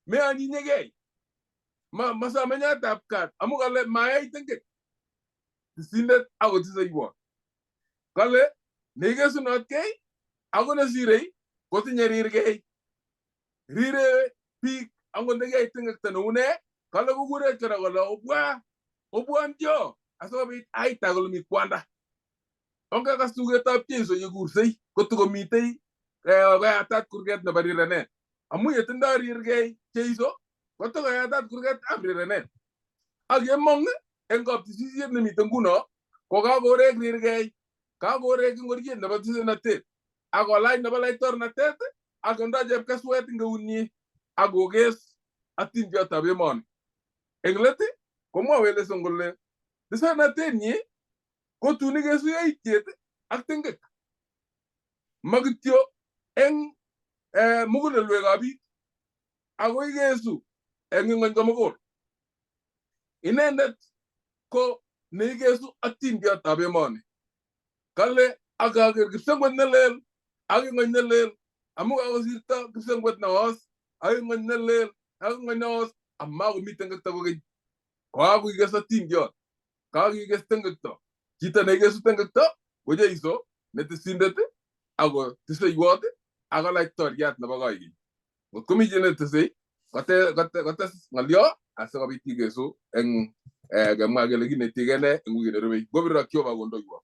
meanyinyekei. Masome nyoetab kat amu kale mayai tengek. Tisindet ako tiseiwot. Kale neikesunotkei ako nesirei kotinye rirkei. Rire biik angot nekiyai tengekto neune kale kukurech kora kole obwonjo asikobit aita kole mi kwanda. Ongekas tugetab Jeiso yekursei kotokomitei koyatat kurget nebo rirenet. Amu yetindoi rirkei Jeiso kotokoyatat kurgetab rirenet. Ak yemong eng kaptisisyet nemite nguno ko kakorek rirkei, kakorek ngoriet nebo tisenatet akolach nebo laitornatet ak kondoi chepkeswet eng eunyi akokes atindiotap emoni. Eng let komwoe Leson kole tisenatenyi kotun ikesu yaitiet ak tengek. Makityo eng mugulelwekab biik ako ikesu eng ng'ony komugul. Inendet ko neikesu atindiotab emoni. Kale akaker kipsengwet nelel ak ng'ony nelel amu kakosirto kipsengwet neos ak ng'ony nelel ak ng'ony neos amakomi tengekto kokeny. Kakikes atindiot, kakikes tengekto. Chito neikesu tengekto ko Jeiso netisindet ako tiseiwot ako laitoriat nebo koigeny. Ngot komi chi netesei kotes ng'olyo asikobit ikesu eng kemwa kele kinetigei ne eng wikit nerubei. Gobirok Jehova kondoiwo.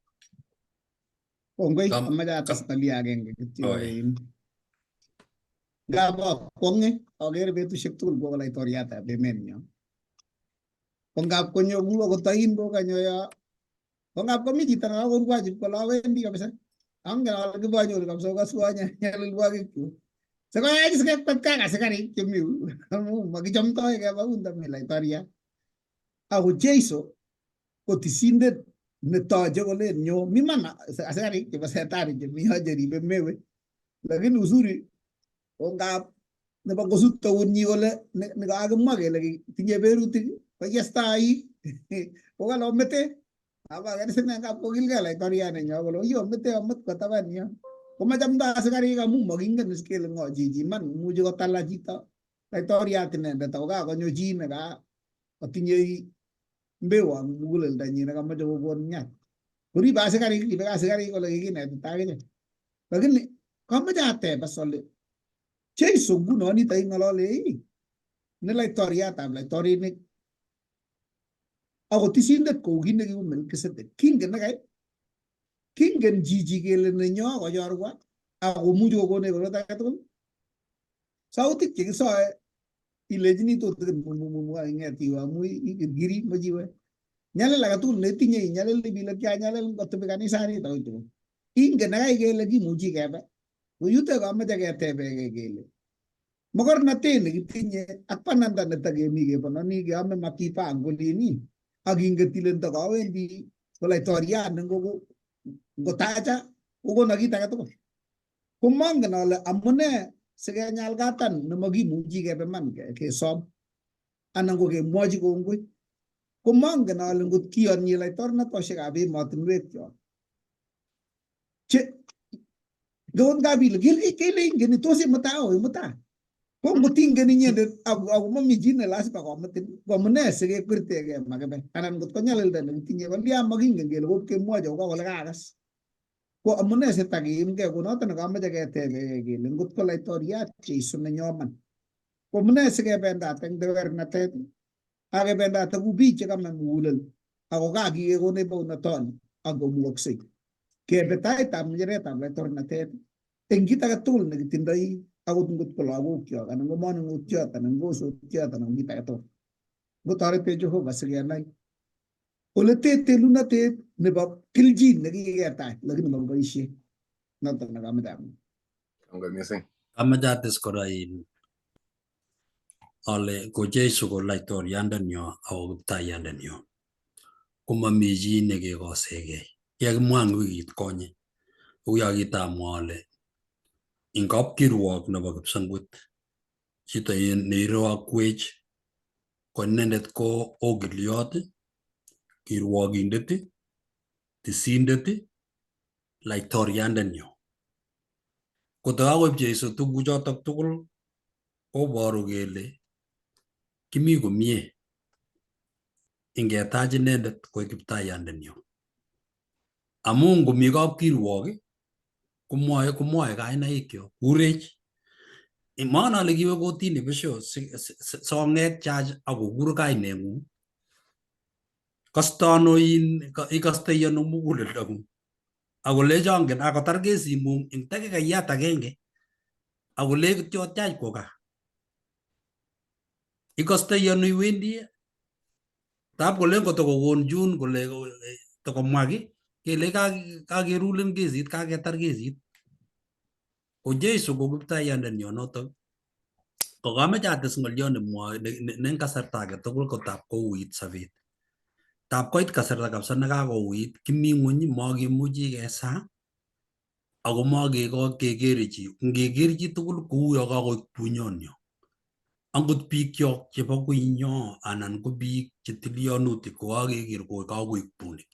Kongoi amache ates ng'olyo agenge kityo in. Ngap akwong'e aker betusiek tugul ko laitoriatab emenyo. Kongap konyo kulo kotain ko kanyo ya. Kongap kami chito na wajib ko lawendi kabisa. Ang gala kibanyo kabisa kaswanya nyalil wagi ko. Sekolah sekolah pagka sekali kemiu. Kamu magi jam toy ka ba unda milay tariya. Ako Jesu ko tisindet ne toje ko le nyo mi mana sekali ke basa tari ke mi hajeri be mewe. Lakini uzuri kongap ne ba kosut tawun ni ole ne ga agam mage lagi tinye beruti pa yasta ai. O galo mete aba ga sene ga pogil ga la tariya ne nyo ko yo mete amat kata ban ya. Macam dah sekali kamu maginggan skill ngo jiji man mu juga tala jita lai toria tene da tau ga ko nyoji ne ga otinye mbewa mugulel da ni ga majo bon nya puri ba sekali ko lagi ne ta ge lakini kamu jate basole chei sugu no ni tai ngalole ne lai toria ta lai tori ne ako tisinde ko gine gi men kesete king ne ga kingen jiji gele ne nyo ko jorwa ako mujo ko ne ko ta to sautik ke so ilejini to mu ngati wa mu giri majiwa nyale la tu ne tinye nyale le bila kya nyale ko to begani sari to itu ingen na gele gi muji ke ba ko yute ko ma jage te be gele magor na te ne tinye apananda ne ta ge mi ge pa ni ge ame mati pa angolini aginge tilen to ka wendi ko la toria ngo gotaja ugo nagi taga to kumang ganala amune sige nyal gatan no magi muji ke beman ke som anango ke moji ko ngui kumang ganala ngut kion ni lai torna to siga be matin wet yo che gon gabi gil ke le ngeni to se mata o mata ko nguting geni nyende agu mami jine las pa ko matin ko mune sige kurte ke magabe anan ngut ko nyalel dan tinye ko dia magi ngel ko ke mojo ko la gas ko amune se tagim ke ko no tan ga ma jage te ge lengut ko lai toria chi sun nyoman ko amune se ge benda teng de ver na te age benda ta gubi che kam mulel ako ga gi ko ne bo na ton ago muksi ke betai tam jere tam le tor na te tengi ta tul ne tindai ako tungut ko lagu kyo kan ngo mon ngo kyo tan ngo so kyo tan ngi ta to go tare pe Jehova se ge nai olete te luna te ne ba kilji ne gi ge ta lagi ne ba ishi na ta na ga dam Ang missing. Amajatis korain ole ko Jesu ko lai tor yandan yo au ta yandan yo kuma miji ne ge go sege ya mwan wi konye u ya gita mole ingop kirwok na ba sangut chita yin ne ro kwech ko nendet ko ogiliot kirwogindet tisindet lai tor yandan yo ko ta go Jesu tu gu jotok tukul o boru gele kimi komie ingetaach inendet koek kiptayandennyo amu ngomi kapkirwok komwoe kainaikyo kurech imon ale kiwe kotini besho song'et chach akokur kaineng'ung kastano ikaste ano muguleldang'ung akolecho angen akotar kesing'ung eng takikayat agenge akole kityo tyach kwo gaa ikaste ano iwendi tab kole kotokokon jun kole tokomwa ki kele kakerulen kesit kaketar kesit ko Jesu ko kiptayandennyo notok ko kameche ates ng'olyo nemwoe neng kasarta age tugul ko tab kouit sobet tab koit kasarta kabisa nekakouit kimi ng'weny makemuchi kesa ako makekere chi ngeker chi tugul kou yo kakoek bunyonyo angot bikyok chebo kuinyo anan ko biik chetilionutik ko kakeker ko kakoek bunik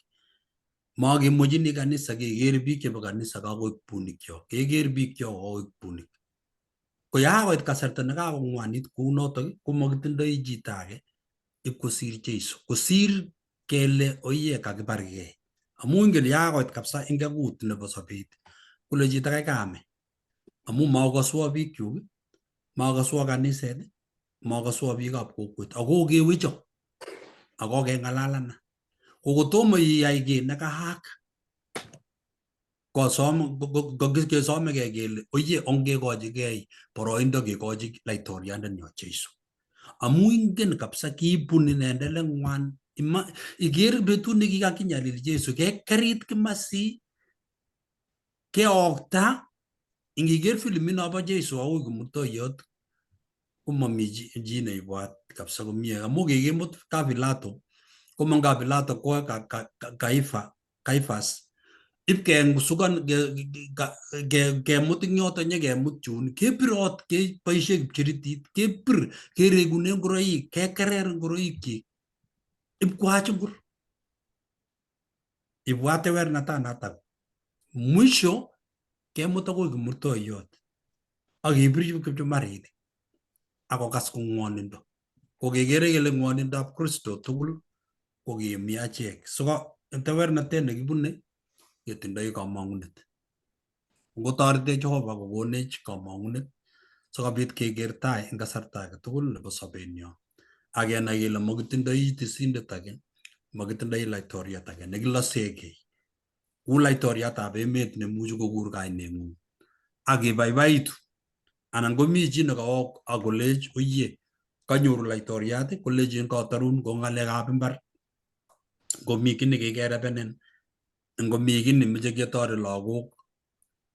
makemuchini kanisa keker biik chebo kanisa kakoek bunikyo keker bikyok kakoek bunik ko yakoit kasarta nekakong'wanit kou notok ko makitindoi chito age ipkosir Jesu kosir kele oye kakibargei amu ingen yakoit kabisa eng kekut nebo sobet kole chito kame amu makoswo bikyuk makoswo kaniset makoswo biikab kokwet ako kewecho ako keng'alalana kokotomo iyai kiy nekahaak kesomegei kele oye ongekochigei boroindo kekochi laitoriandenyo Jesu amu ingen kapsa kiibun inendet leng'wan. Iker betut nekikakinyalil Jesu kekerit kimasi keokta. Ingiker filimit nobo Jesu akoi kimutoiyot komami chi neibwat kapsa komie amu kikimut Pilato komong Pilato kwa Caiaphas ipkengusukan kemut ing yoto nyekemut chun kebirot keboisie kipchiritit kebir keregune ngoroik kekerer ngoroikchik ipkwach ngur. Ibwate wernatanata mwisho kemut akoi kimutoiyot akebirchi kipchumarinik akokas ko ng'wonindo kokekere kele ng'wonindab Kristo tugul kokemi achek siko tewernatet nekibune ketindoi kamang'unet. Ngotoretech Jehova kokonech kamang'unet sikobit keker tai eng kasarta age tugul nebo sobenyo akenai kele makitindoi tisindet age, makitindoi laitoriat age nekilosegei kou laitoriatab emet nemuchi kokur kaineng'ung akebaibaitu. Anan komi chi nekaok akolech oyie kanyoru laitoriat kolechin katarun ko ng'alekab imbar ngomi kiy nekikerepenen ngomi kiy nemeche ketoret lagok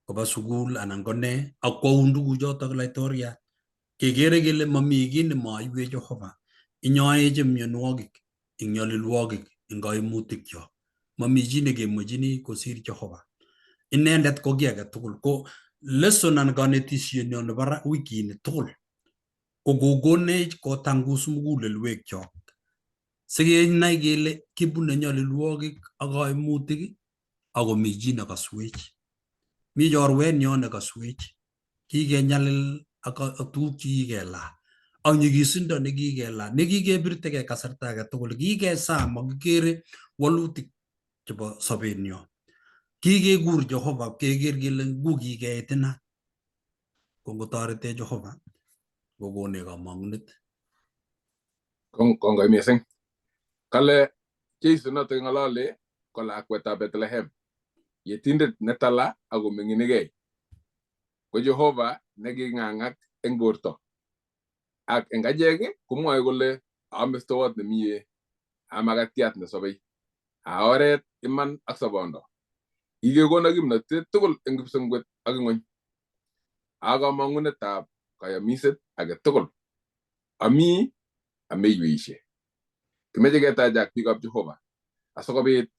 koba sukul anan ko ne akwaun tuguchotok laitoriat kekere kele mami kiy nemaiwech Jehova inyoech mionwogik ing nyalilwogik ing kaimutikchok. Mami chi nekemwechini kosir Jehova. Inendet ko kiy age tugul ko lesson anan kanetisienyo nebo wikini tugul ko kokonech kotangus mugulelwekchok sikenai kele kibune nyalilwogik ak kaimutik akomi chi nekaswech. Mi chorwenyo nekaswech kikenyalil ak tuguk chekikela ak nyigisindo nekikela nekikebirtegei kasarta age tugul kikesa makikere walutik chebo sobenyo. Kikekur Jehova keker kele ngu kikeit ina ko ngotoretech Jehova kokonech kamang'unet. Kongoi mising. Kale Jesu noto ng'alale ko lakwetab Bethlehem, yetindet netala ako ming'inigei ko Jehova neking'ang'ak eng borto ak eng achek komwoe kole amestowot nemie amakatiat nesobei a oret iman ak sobondo ikekona kimnatet tugul eng kipsengwet ak ng'ony a kamang'unetab kayamiset age tugul ami ameiweishe kimeche ketachak biikab Jehova asikobit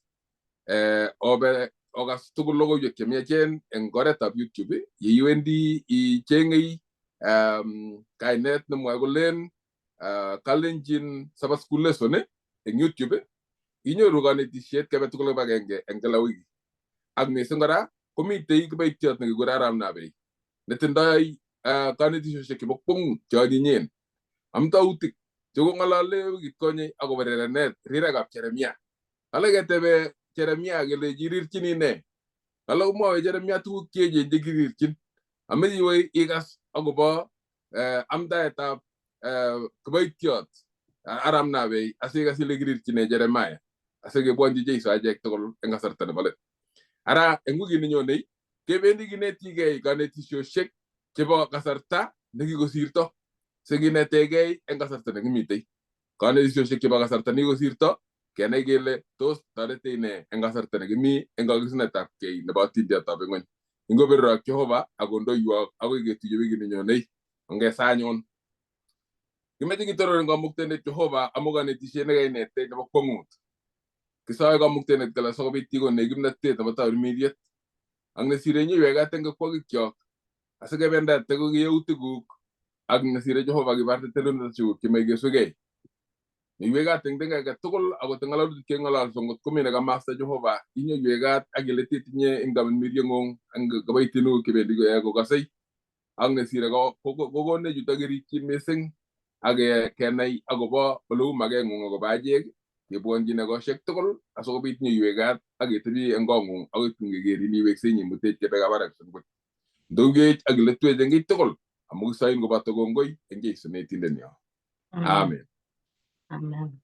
okas tugul logoiwek chemiachen eng oretab YouTube yeiwendi icheng'ei kainet nemwoe kolen Kalenjin Sabbath School lesson eng YouTube inyoru kanetisiet kebe tugul kibagenge eng kila wiki ak mising kora komitei kiboitiot nekikure Arap Nabei netindoi kanetisiosiek chebo kwong'ut cheonyinyen amtautik chekong'alale wikit konye akobo rirekab Jeremia. Ale ketebe Jeremia kele kirirchini ne? Ale komwoe Jeremia tuguk cheechen chekirirchin. Ameche iwe ikas akobo amdaetab kiboitiot Arap Nabei asikas ile kirirchine Jeremiah asikebwonchi Jeiso achek tugul eng kasarta nebo let. Ara eng wikit nenyonei kebendi kinetigei kanetisiosiek chebo kasarta nekikosirto sikinetegei eng kasarta nekimitei. Kanetisiosiek chebo kasarta nekikosirto kenai kele tos toretech ne eng kasarta nekimi eng kakisinetab kei nebo atindiotab ng'ony. Ingobirok Jehova akondoiwok akoi ketuiye wikit nenyonei ongesanyon. Kimeche kitororen kamuktendet Jehova amu kanetisiet nekainetech nebo kwong'ut. Kisoe kamuktendet kole sikobit kikonech kimnatet nebo tamirmiriet ak nesire nyoiwekat eng kirwogikyok asikebendate ko yeutikuk ak nesire Jehova kibarte telelnoshekuk chemeikeswegei. Nyoiwekat eng age tugul akot eng ng'alalutik keng'ololso ngot komi nekamasta Jehova inyoiwekat ak ile titinye eng tamirmirieng'ung eng kiboitinikuk chebendi kokasei ak nesire kokonech yutok kerikyin mising ak kenai akobo oleu makeng'ung akobo achek kebwonchi negoshek tugul asikobit nyoiwekat ak ketebi eng kong'ung akoi tun kekerin iweksei nyimutech kebe kabarak sengwet. Ndogech ak iletwech eng kiy tugul amu kisoin koboto kongoi eng Jeiso netindenyo. Amen. Amen.